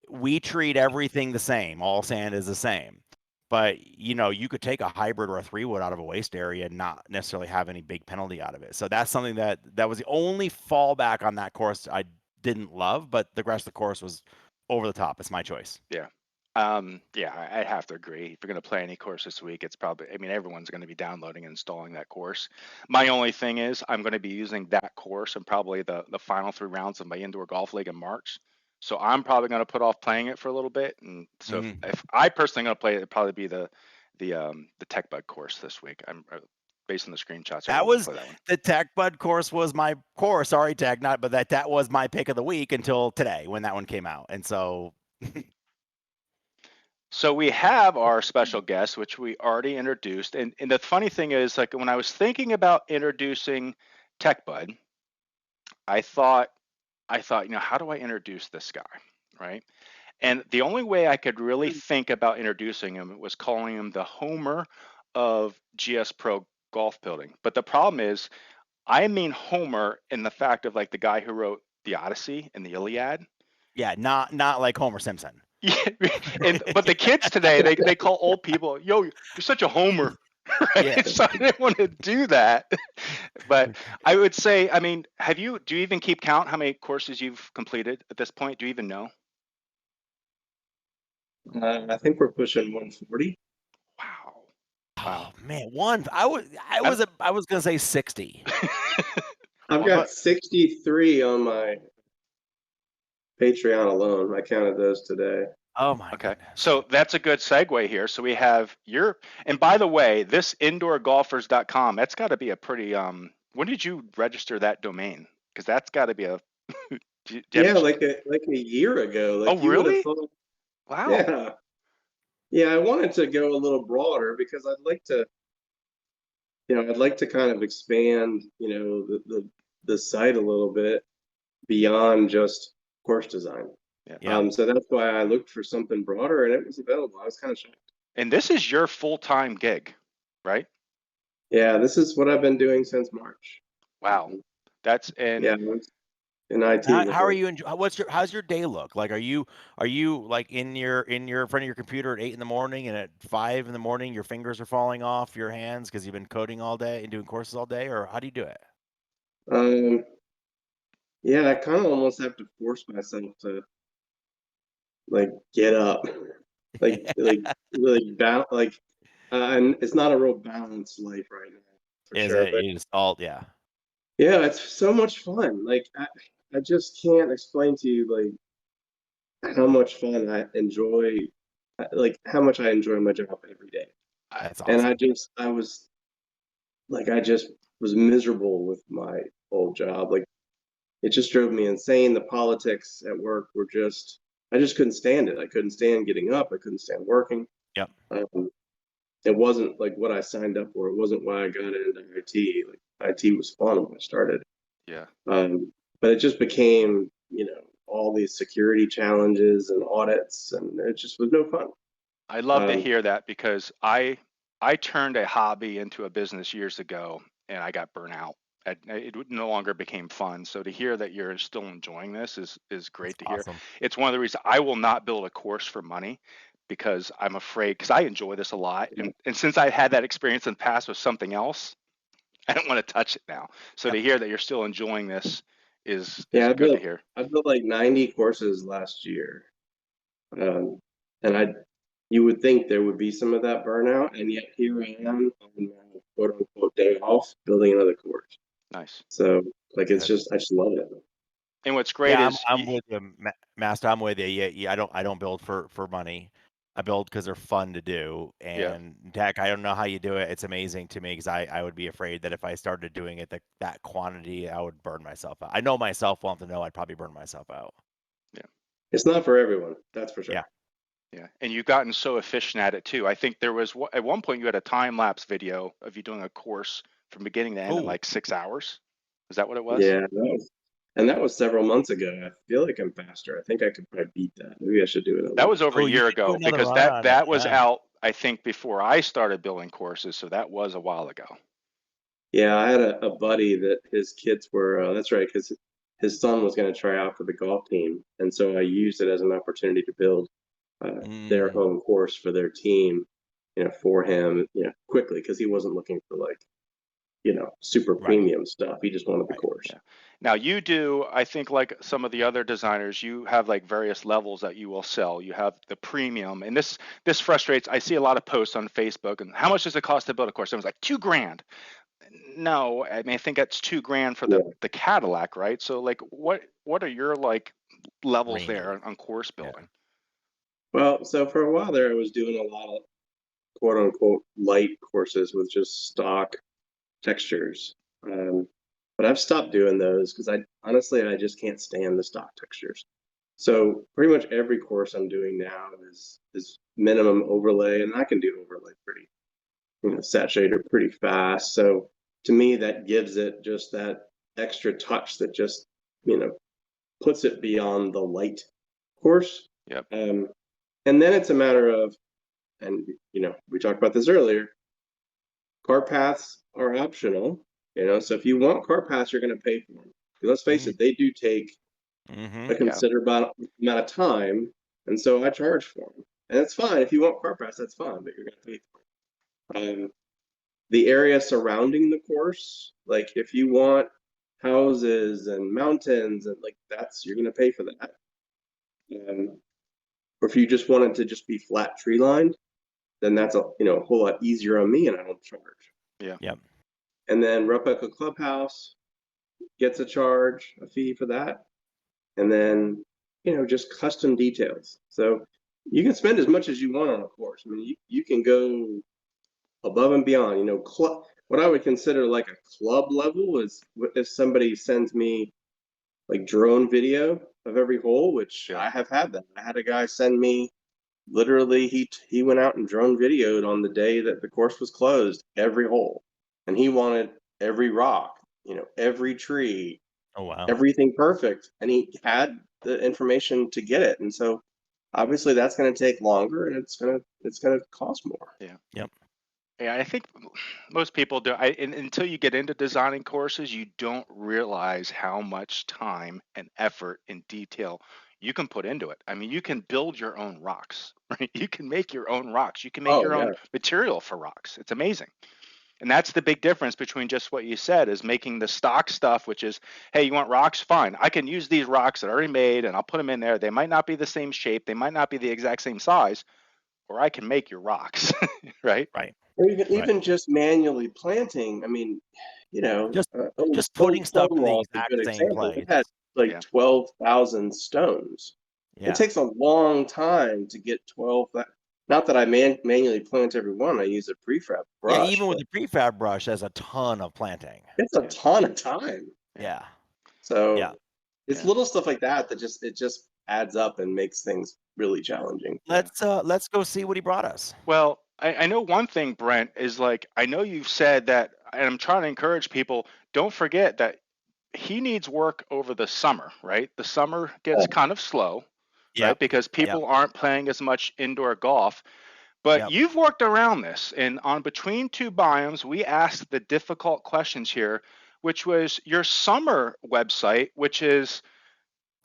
we treat everything the same. All sand is the same. But you could take a hybrid or a 3-wood out of a waste area and not necessarily have any big penalty out of it. So that's something that was the only fallback on that course I didn't love, but the rest of the course was over the top. It's my choice. Yeah. I have to agree. If you're going to play any course this week, it's probably, everyone's going to be downloading and installing that course. My only thing is I'm going to be using that course in probably the final 3 rounds of my indoor golf league in March. So I'm probably going to put off playing it for a little bit. And so if I personally going to play it, it'd probably be the Tekbud course this week. I'm based on the screenshots. That was the Tekbud course was my course. Sorry, Tech, not, but that was my pick of the week until today when that one came out. And so. So we have our special guest, which we already introduced. And the funny thing is, like when I was thinking about introducing Tekbud, I thought, how do I introduce this guy, right? And the only way I could really think about introducing him was calling him the Homer of GSPro golf building. But the problem is, I mean Homer in the fact of like the guy who wrote the Odyssey and the Iliad. Yeah, not like Homer Simpson. Yeah, but the kids today, they call old people, "Yo, you're such a homer," right? Yeah. So I didn't want to do that. But I would say, do you even keep count how many courses you've completed at this point? Do you even know? I think we're pushing 140. Wow. Oh man, I was gonna say 60. I've got 63 on my Patreon alone. I counted those today. Oh my Okay. goodness. So that's a good segue here. So we have and by the way, this indoorgolfers.com, that's got to be a pretty, when did you register that domain? Because that's got to be a, like a year ago. Like oh, really? Thought, wow. Yeah, I wanted to go a little broader because I'd like to kind of expand, the site a little bit beyond just course design. Yeah. So that's why I looked for something broader, and it was available. I was kind of shocked. And this is your full-time gig, right? Yeah, this is what I've been doing since March. Wow. That's in IT. How are you? How's your day look? Like, are you like in front of your computer at 8 in the morning, and at 5 in the morning your fingers are falling off your hands because you've been coding all day and doing courses all day, or how do you do it? Yeah, I kind of almost have to force myself to like get up, like really balance. And it's not a real balanced life right now, for Is sure. it? But You just all yeah, it's so much fun. Like I just can't explain to you like how much fun I enjoy like how much I enjoy my job every day. That's And awesome. I just was miserable with my old job. Like it just drove me insane. The politics at work were I just couldn't stand it. I couldn't stand getting up. I couldn't stand working. Yep. It wasn't like what I signed up for. It wasn't why I got into IT. Like IT was fun when I started. Yeah. But it just became, all these security challenges and audits, and it just was no fun. I love to hear that because I turned a hobby into a business years ago and I got burnt out. It no longer became fun. So to hear that you're still enjoying this is great to hear. Awesome. It's one of the reasons I will not build a course for money because I'm afraid, because I enjoy this a lot. And since I had that experience in the past with something else, I don't want to touch it now. So to hear that you're still enjoying this is I good to hear. built like 90 courses last year. And you would think there would be some of that burnout, and yet here I am on my quote unquote day off building another course. Nice. So like I just love it. And what's great is I'm with you, Master. I'm with you. Yeah. I don't build for money. I build because they're fun to do. And Dak, I don't know how you do it. It's amazing to me because I would be afraid that if I started doing it that quantity, I would burn myself out. I know myself well enough to know I'd probably burn myself out. Yeah. It's not for everyone, that's for sure. Yeah. Yeah, and you've gotten so efficient at it too. I think there was at one point you had a time lapse video of you doing a course from beginning to end in like 6 hours. Is that what it was? Yeah, that was several months ago. I feel like I'm faster. I think I could probably beat that. Maybe I should do it. That was over a you year should do ago another because run on that it, was yeah. out, I think, before I started building courses. So that was a while ago. Yeah, I had a buddy that his kids were. That's right, because his son was going to try out for the golf team, and so I used it as an opportunity to build their home course for their team, for him, quickly, because he wasn't looking for like, super premium stuff. He just wanted the course. Yeah. Now you do, I think, like some of the other designers, you have like various levels that you will sell. You have the premium, and this frustrates. I see a lot of posts on Facebook, and how much does it cost to build a course? Someone's like $2,000. No, I mean I think that's $2,000 for the Cadillac, right? So like, what are your like levels there on course building? Well, so for a while there, I was doing a lot of quote unquote light courses with just stock textures. But I've stopped doing those because I just can't stand the stock textures. So pretty much every course I'm doing now is minimum overlay, and I can do overlay pretty, saturated pretty fast. So to me, that gives it just that extra touch that just, puts it beyond the light course. Yep. And then it's a matter of, and we talked about this earlier, car paths are optional, so if you want car paths, you're going to pay for them. Let's face it, they do take a considerable amount of time, and so I charge for them. And it's fine. If you want car paths, that's fine, but you're going to pay for them. The area surrounding the course, like if you want houses and mountains, and like you're going to pay for that. Or if you just want it to just be flat tree lined, then that's a whole lot easier on me, and I don't charge. Yeah. Yep. And then replica clubhouse gets a fee for that. And then, just custom details. So you can spend as much as you want on a course. I mean, you can go above and beyond, what I would consider like a club level is if somebody sends me like drone video of every hole, which I have had that. I had a guy send me, literally, he went out and drone videoed on the day that the course was closed, every hole. And he wanted every rock, every tree, everything perfect. And he had the information to get it. And so obviously that's going to take longer, and it's going to cost more. Yeah. Yep. Yeah, I think most people do. Until you get into designing courses, you don't realize how much time and effort and detail you can put into it. I mean, you can build your own rocks, right? You can make your own rocks. You can make your own material for rocks. It's amazing. And that's the big difference between just what you said is making the stock stuff, which is, hey, you want rocks? Fine. I can use these rocks that are already made and I'll put them in there. They might not be the same shape. They might not be the exact same size, or I can make your rocks, right? Right. Or even just manually planting. I mean, just putting stuff in the is a exact good same example. place. It had like 12,000 stones. Yeah. It takes a long time to get 12. Not that I manually plant every one. I use a prefab brush. Yeah, even with the prefab brush, there's a ton of planting. It's a ton of time. Yeah. So Yeah. it's little stuff like that that just adds up and makes things really challenging. Let's go see what he brought us. Well, I know one thing, Brent, is like, I know you've said that, and I'm trying to encourage people, don't forget that he needs work over the summer, right? The summer gets kind of slow, right? Because people aren't playing as much indoor golf. But you've worked around this, and on Between Two Biomes, we asked the difficult questions here, which was your summer website, which is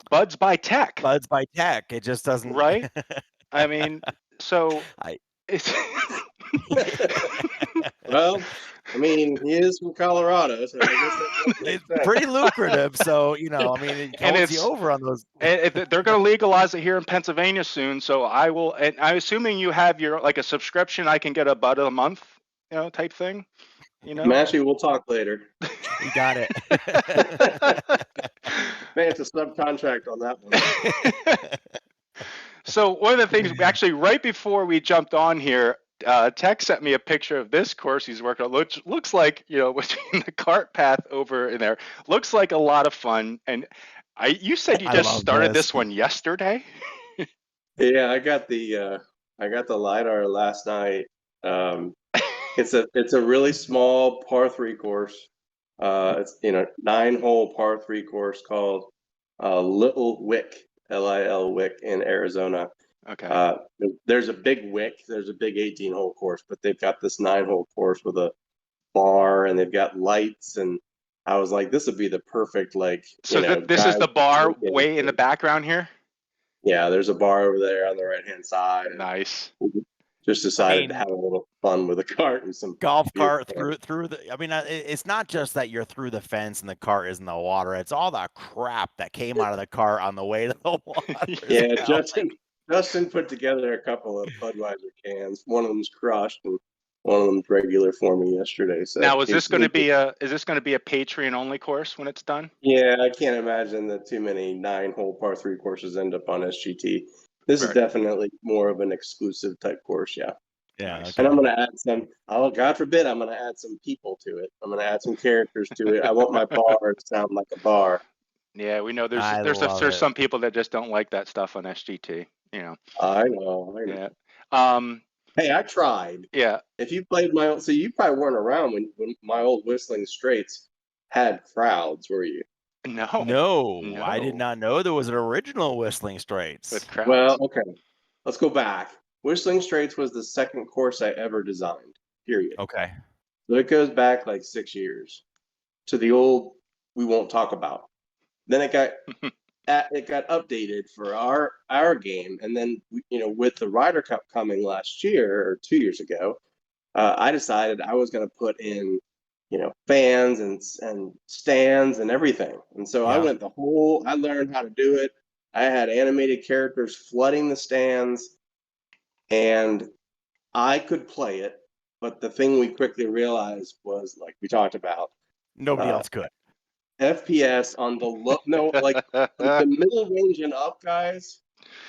Buds by Tech. Buds by Tech. It just doesn't. Right? I mean, so it's. Well, I mean, he is from Colorado, so I guess it's pretty lucrative. So, you know, I mean, it holds you over on those. And they're going to legalize it here in Pennsylvania soon. So I will, and I'm assuming you have your, like a subscription, I can get a bud a month, you know, type thing. You know, Mashie, we'll talk later. You got it. Man, it's a subcontract on that one. So one of the things, actually, right before we jumped on here, Tech sent me a picture of this course he's working on, which looks like, you know, between the cart path over in there, looks like a lot of fun. And you said you just started this one yesterday? Yeah, I got the LiDAR last night. It's a really small par 3 course. It's 9-hole par 3 course called Little Wick, LIL Wick in Arizona. Okay. There's a big Wick. There's a big 18-hole course, but they've got this 9-hole course with a bar and they've got lights. And I was like, this would be the perfect So this is the bar way in the background here. Yeah, there's a bar over there on the right-hand side. Nice. Just decided to have a little fun with a cart and some golf cart through the. I mean, it's not just that you're through the fence and the cart is in the water. It's all the crap that came out of the cart on the way to the water. Yeah, Justin put together a couple of Budweiser cans. One of them's crushed and one of them's regular for me yesterday. So now, is this going to be a Patreon only course when it's done? Yeah, I can't imagine that too many 9-hole par 3 courses end up on SGT. This is definitely more of an exclusive type course, yeah. Yeah. Okay. And I'm going to add some, God forbid, I'm going to add some people to it. I'm going to add some characters to it. I want my bar to sound like a bar. Yeah, we know there's some people that just don't like that stuff on SGT, you know. I know. Yeah. Hey, I tried. Yeah. If you played so you probably weren't around when my old Whistling Straits had crowds, were you? No, I did not know there was an original Whistling Straits. With crowds. Well, okay. Let's go back. Whistling Straits was the second course I ever designed, period. Okay. So it goes back like 6 years to the old we won't talk about. Then it got updated for our game, and then with the Ryder Cup coming last year or 2 years ago, I decided I was going to put in fans and stands and everything. And so I learned how to do it. I had animated characters flooding the stands and I could play it. But the thing we quickly realized was, like we talked about, nobody else could. FPS on the middle range and up guys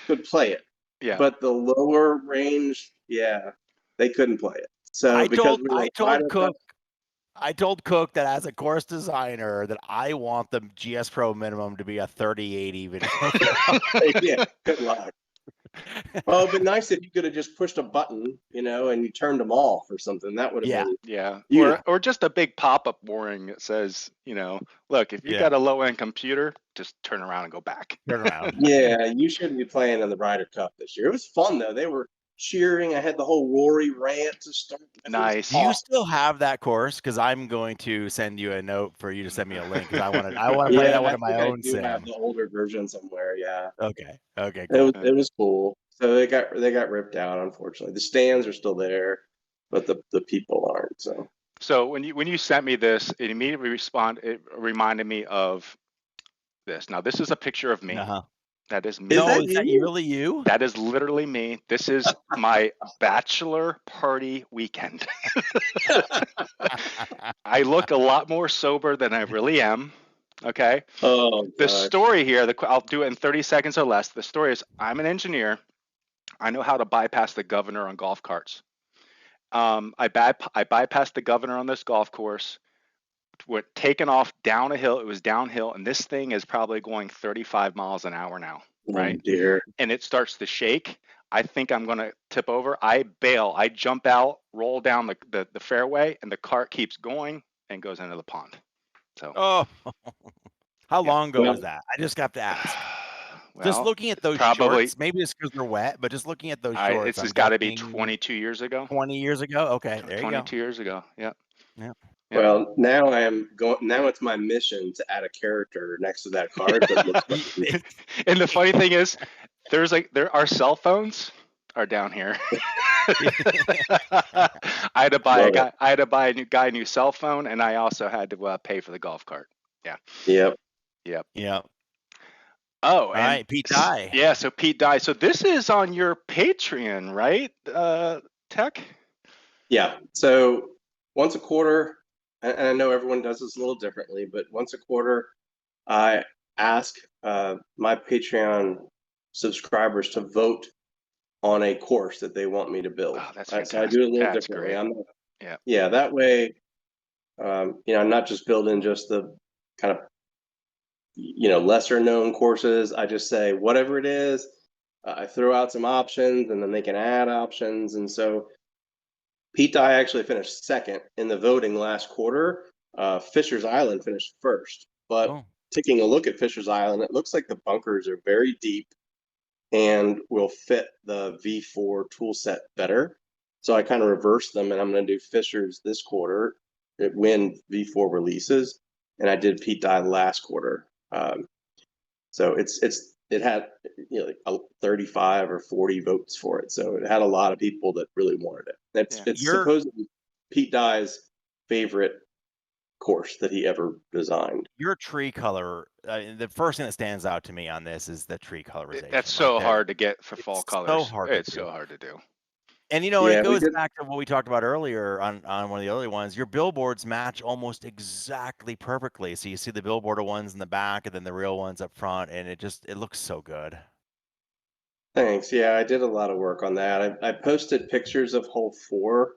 could play it. Yeah. But the lower range, they couldn't play it. So I told Cook that as a course designer that I want the GSPro minimum to be a 3080 video. Yeah, good luck. Well, it'd been nice if you could have just pushed a button, and you turned them off or something. That would have been or just a big pop-up warning that says, look, if you've got a low-end computer, just turn around and go back. Turn around. Yeah, you shouldn't be playing in the Ryder Cup this year. It was fun though. They were cheering. I had the whole Rory rant to start. Nice. Do you still have that course? Because I'm going to send you a note for you to send me a link. Because I want to play that one in my own sim. I have the older version somewhere. Yeah. Okay. Cool. It was cool. So they got ripped out. Unfortunately, the stands are still there, but the people aren't. So when you sent me this, it immediately It reminded me of this. Now this is a picture of me. Uh-huh. That is me. Is that really you? That is literally me. This is my bachelor party weekend. I look a lot more sober than I really am. Okay. Oh, the story here, I'll do it in 30 seconds or less. The story is I'm an engineer. I know how to bypass the governor on golf carts. I bypassed the governor on this golf course. Went taken off down a hill. It was downhill, and this thing is probably going 35 miles an hour now, right? Oh dear. And it starts to shake. I think I'm going to tip over. I bail. I jump out, roll down the fairway, and the cart keeps going and goes into the pond. So, Oh, how Yeah. long ago Well- was that? I just have to ask. well, Just looking at those probably- shorts, maybe it's because they're wet, but just looking at those shorts, it's I'm just got to be guessing 22 years ago. 20 years ago. Okay, there you go. 22 years ago. Yep. Yeah. Yeah. Well, now I am going. Now it's my mission to add a character next to that card that looks like me. And the funny thing is, our cell phones are down here. I had to buy Love a new guy a new cell phone, and I also had to pay for the golf cart. Yep. Yeah. Oh, All and right, Pete Dye. Yeah, so Pete Dye. So this is on your Patreon, right? Tech? Yeah. So once a quarter, and I know everyone does this a little differently, but once a quarter, I ask my Patreon subscribers to vote on a course that they want me to build. Oh, that's So I fantastic. do it a little That's differently. great. Yeah. That way, I'm not just building just the kind of lesser known courses. I just say whatever it is. I throw out some options, and then they can add options. And so Pete Dye actually finished second in the voting last quarter. Fisher's Island finished first. But Oh. taking a look at Fisher's Island, it looks like the bunkers are very deep and will fit the V4 tool set better. So I kind of reversed them, and I'm going to do Fisher's this quarter when V4 releases, and I did Pete Dye last quarter. So it had like 35 or 40 votes for it. So it had a lot of people that really wanted it. It's supposedly Pete Dye's favorite course that he ever designed. Your tree color, the first thing that stands out to me on this is the tree colorization. That's so hard to get for fall colors. So hard It's to do. so hard to do. And Yeah, it we goes did- back to what we talked about earlier on one of the earlier ones. Your billboards match almost exactly perfectly. So you see the billboard ones in the back and then the real ones up front, and it looks so good. Thanks. Yeah, I did a lot of work on that. I posted pictures of hole 4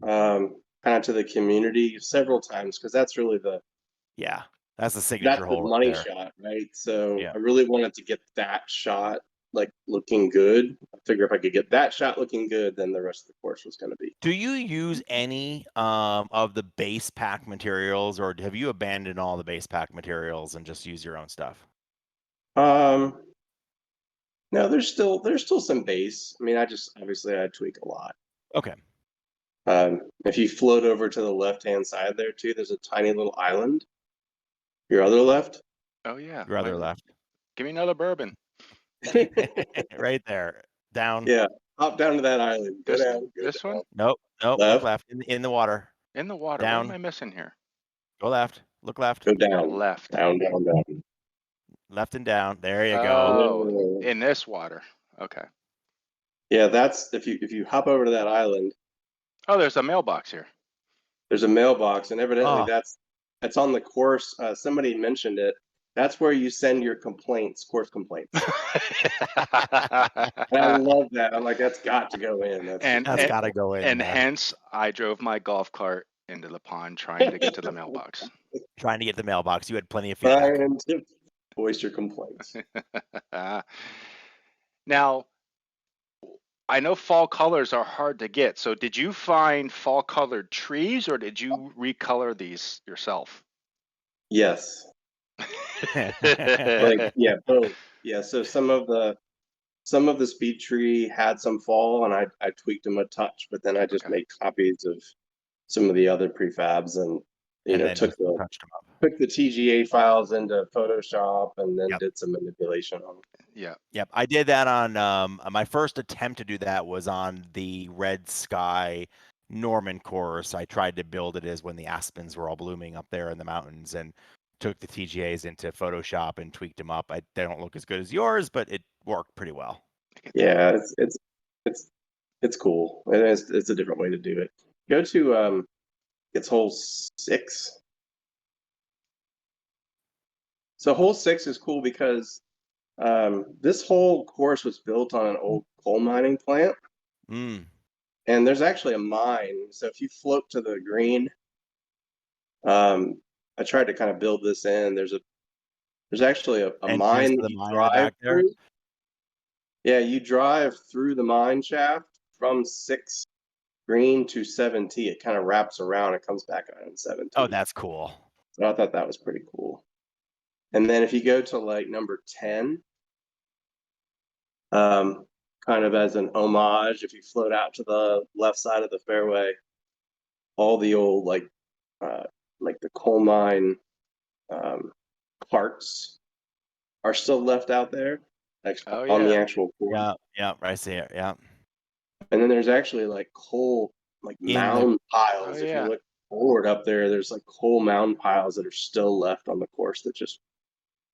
kind of to the community several times because that's really Yeah, that's the signature hole right money there. shot, right? So Yeah. I really wanted to get that shot like looking good. I figure if I could get that shot looking good, then the rest of the course was going to be. Do you use any of the base pack materials, or have you abandoned all the base pack materials and just use your own stuff? No, there's still some base. I mean, I tweak a lot. Okay. If you float over to the left-hand side there too, there's a tiny little island. Your other left. Oh yeah. Your other left. Give me another bourbon. Right there. Down. Yeah. Hop down to that island. Go down. Go This down. one? Nope. Look Left. left. In the water. In the water. Down. What am I missing here? Go left. Look left. Go down. Left. Down. Left and down. There you go. Oh, in this water. Okay. Yeah, that's if you hop over to that island, Oh, there's a mailbox here. there's a mailbox, and evidently Oh. that's on the course. Somebody mentioned it. That's where you send your course complaints. And I love that. I'm like, that's got to go in. That's got to go in. And there. hence, I drove my golf cart into the pond trying to get to the mailbox. Trying to get the mailbox. You had plenty of feedback. Brian Tip, voice your complaints. Now, I know fall colors are hard to get. So did you find fall colored trees or did you recolor these yourself? Yes. Yeah, both. Yeah, so some of the speed tree had some fall, and I tweaked them a touch, but then I just made copies of some of the other prefabs and took the TGA files into Photoshop and then did some manipulation on them. Yep. I did that on my first attempt to do that was on the Red Sky Norman course. I tried to build it as when the aspens were all blooming up there in the mountains and took the TGAs into Photoshop and tweaked them up. They don't look as good as yours, but it worked pretty well. Yeah, it's cool. It's a different way to do it. Go to it's hole 6. So hole 6 is cool because This whole course was built on an old coal mining plant, Mm. and there's actually a mine. So if you float to the green, I tried to kind of build this in. There's actually a Entrance mine to that the you mine in the drive back there. through. Yeah, you drive through the mine shaft from 6 green to 7T. It kind of wraps around and comes back out in 7T. Oh, that's cool. So I thought that was pretty cool. And then if you go to like number 10, kind of as an homage, if you float out to the left side of the fairway, all the old like the coal mine carts are still left out there, like Oh on the yeah. actual course. Yeah, yeah, I see it. Yeah. And then there's actually like coal, like In the mound piles. Oh If you yeah. look forward up there, there's like coal mound piles that are still left on the course that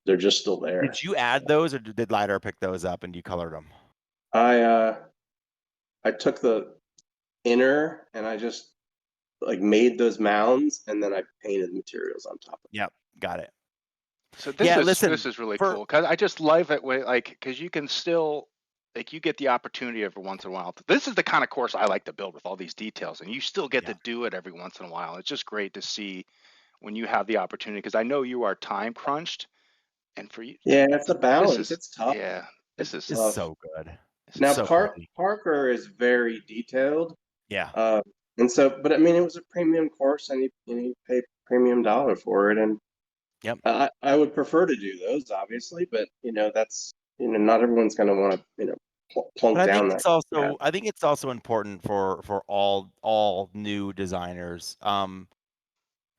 they're just still there. Did you add those, or did LiDAR pick those up and you colored them? I took the inner and I just like made those mounds and then I painted materials on top of it. Yep, got it. So this Yeah, is listen, this is really for- cool because I just love it way like because you can still like you get the opportunity every once in a while. This is the kind of course I like to build with all these details, and you still get Yeah. to do it every once in a while. It's just great to see when you have the opportunity because I know you are time crunched, and for you, Yeah, it's a balance. is it's tough. yeah, this is It's tough. so good. this Now is so pretty. Parker is very detailed. Yeah. And so, but I mean, it was a premium course, and you pay premium dollar for it, and Yep. I would prefer to do those, obviously, but that's not everyone's going to want to plunk But I down think that. it's also I think it's also important for all new designers.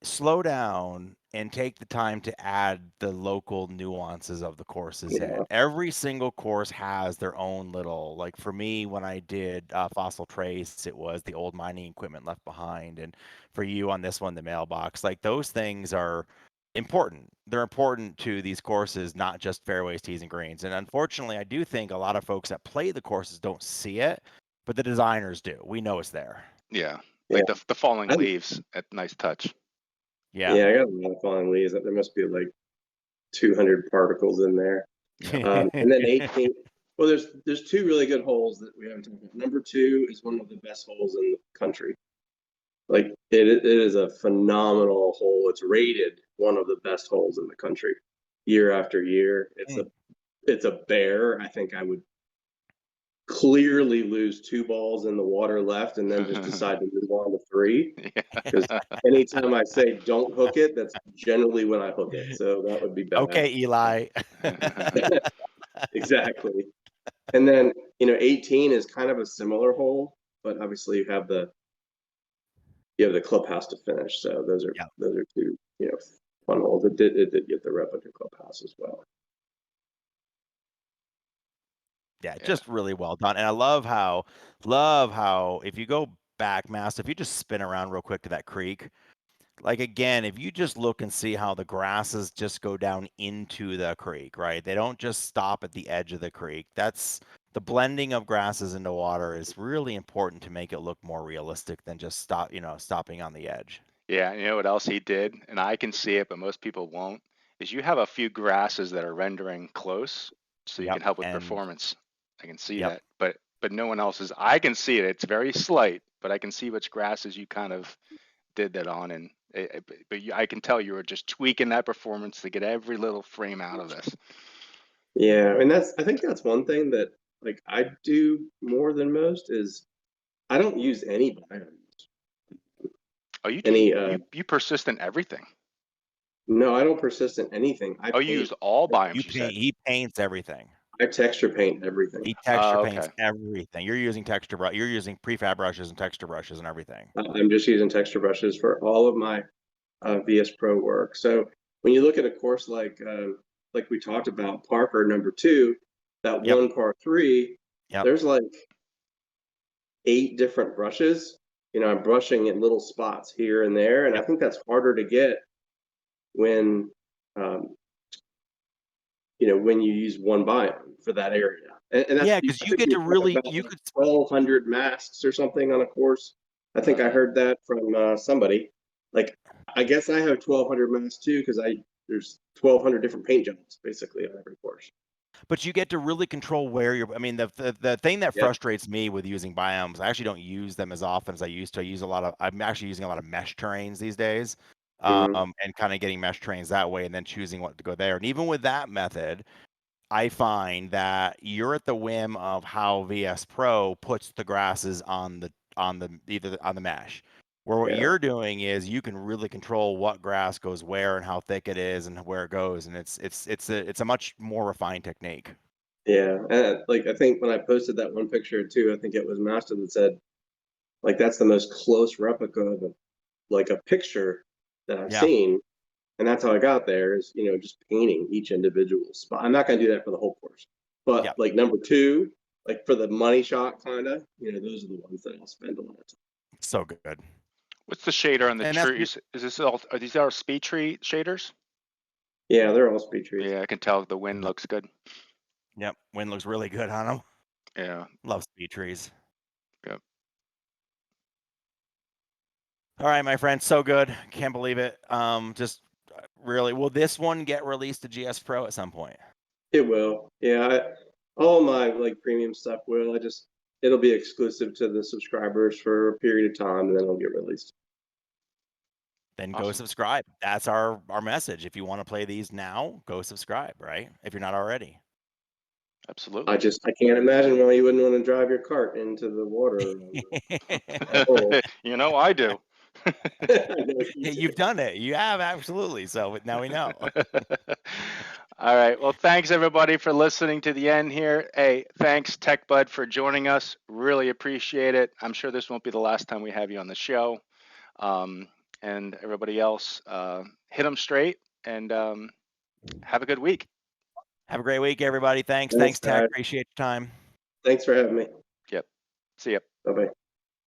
Slow down and take the time to add the local nuances of the courses Yeah. in. Every single course has their own little, like for me, when I did Fossil Trace, it was the old mining equipment left behind. And for you on this one, the mailbox, like those things are important. They're important to these courses, not just fairways, tees, and greens. And unfortunately, I do think a lot of folks that play the courses don't see it, but the designers do. We know it's there. yeah, like the falling I'm- leaves, a nice touch. Yeah. Yeah, I got a lot of falling leaves. There must be like 200 particles in there. And then 18. Well, there's two really good holes that we haven't talked about. Number 2 is one of the best holes in the country. Like it is a phenomenal hole. It's rated one of the best holes in the country year after year. It's a bear. I think I would clearly lose 2 balls in the water left and then just decide to move on to 3. Because anytime I say don't hook it, that's generally when I hook it. So that would be bad. Okay, Eli. Exactly. And then 18 is kind of a similar hole, but obviously you have the clubhouse to finish. So those are 2 fun holes. It did get the replica clubhouse as well. Yeah, just really well done. And I love how if you go back, Masta, if you just spin around real quick to that creek, like again, if you just look and see how the grasses just go down into the creek, right? They don't just stop at the edge of the creek. That's the blending of grasses into water is really important to make it look more realistic than just stopping on the edge. Yeah, you know what else he did, and I can see it, but most people won't, is you have a few grasses that are rendering close, so you Yep, can help with and- performance. I can see Yep. that, but no one else is. I can see it. It's very slight, but I can see which grasses you kind of did that on, and I can tell you were just tweaking that performance to get every little frame out of this. Yeah, and I think that's one thing that like I do more than most is I don't use any biomes. Oh, you Any you persist in everything. No, I don't persist in anything. Oh, you use all biomes. You said. He paints everything. I texture paint everything. He texture okay. paints everything. You're using you're using prefab brushes and texture brushes and everything. I'm just using texture brushes for all of my VS Pro work. So when you look at a course like we talked about, Parker number 2, that Yep. one par 3, Yep. there's like 8 different brushes. I'm brushing in little spots here and there, and I think that's harder to get when when you use one biome for that area. And that's, because you get to really you could 1,200 masks or something on a course. I think I heard that from somebody. Like, I guess I have 1,200 masks too because there's 1,200 different paint jobs basically on every course. but you get to really control where you're. I mean, the thing that Yep. frustrates me with using biomes, I actually don't use them as often as I used to. I'm actually using a lot of mesh terrains these days, Mhm. and kind of getting mesh terrains that way, and then choosing what to go there. And even with that method, I find that you're at the whim of how VS Pro puts the grasses on the either on the mesh. Where what Yeah. you're doing is you can really control what grass goes where and how thick it is and where it goes, and it's a much more refined technique. Yeah, and like I think when I posted that one picture too, I think it was Masta that said, like, that's the most close replica of a picture that I've Yeah. seen, and that's how I got there is just painting each individual spot. I'm not gonna do that for the whole course, but Yeah. like number two, like for the money shot kind of, those are the ones that I'll spend a lot of time. So good. What's the shader on the And that's trees? Is this all? Are these our speed tree shaders? Yeah, they're all speed trees. Yeah, I can tell the wind looks good. Yep. Wind looks really good on them. Yeah. Love speed trees. Yep. All right, my friend. So good. Can't believe it. Just really, will this one get released to GSPro at some point? It will. Yeah, all my like premium stuff will. It'll be exclusive to the subscribers for a period of time, and then it'll get released. Then go Awesome. subscribe. That's our message. If you want to play these now, go subscribe, right? If you're not already. Absolutely. I can't imagine why you wouldn't want to drive your cart into the water. Oh. I do. I know you do. You've done it. You have, absolutely. So now we know. All right. Well, thanks everybody for listening to the end here. Hey, thanks Tekbud for joining us. Really appreciate it. I'm sure this won't be the last time we have you on the show. And everybody else, hit them straight and have a good week. Have a great week, everybody. Thanks, Thanks, Tech. guys. Appreciate your time. Thanks for having me. Yep. See ya. Bye-bye.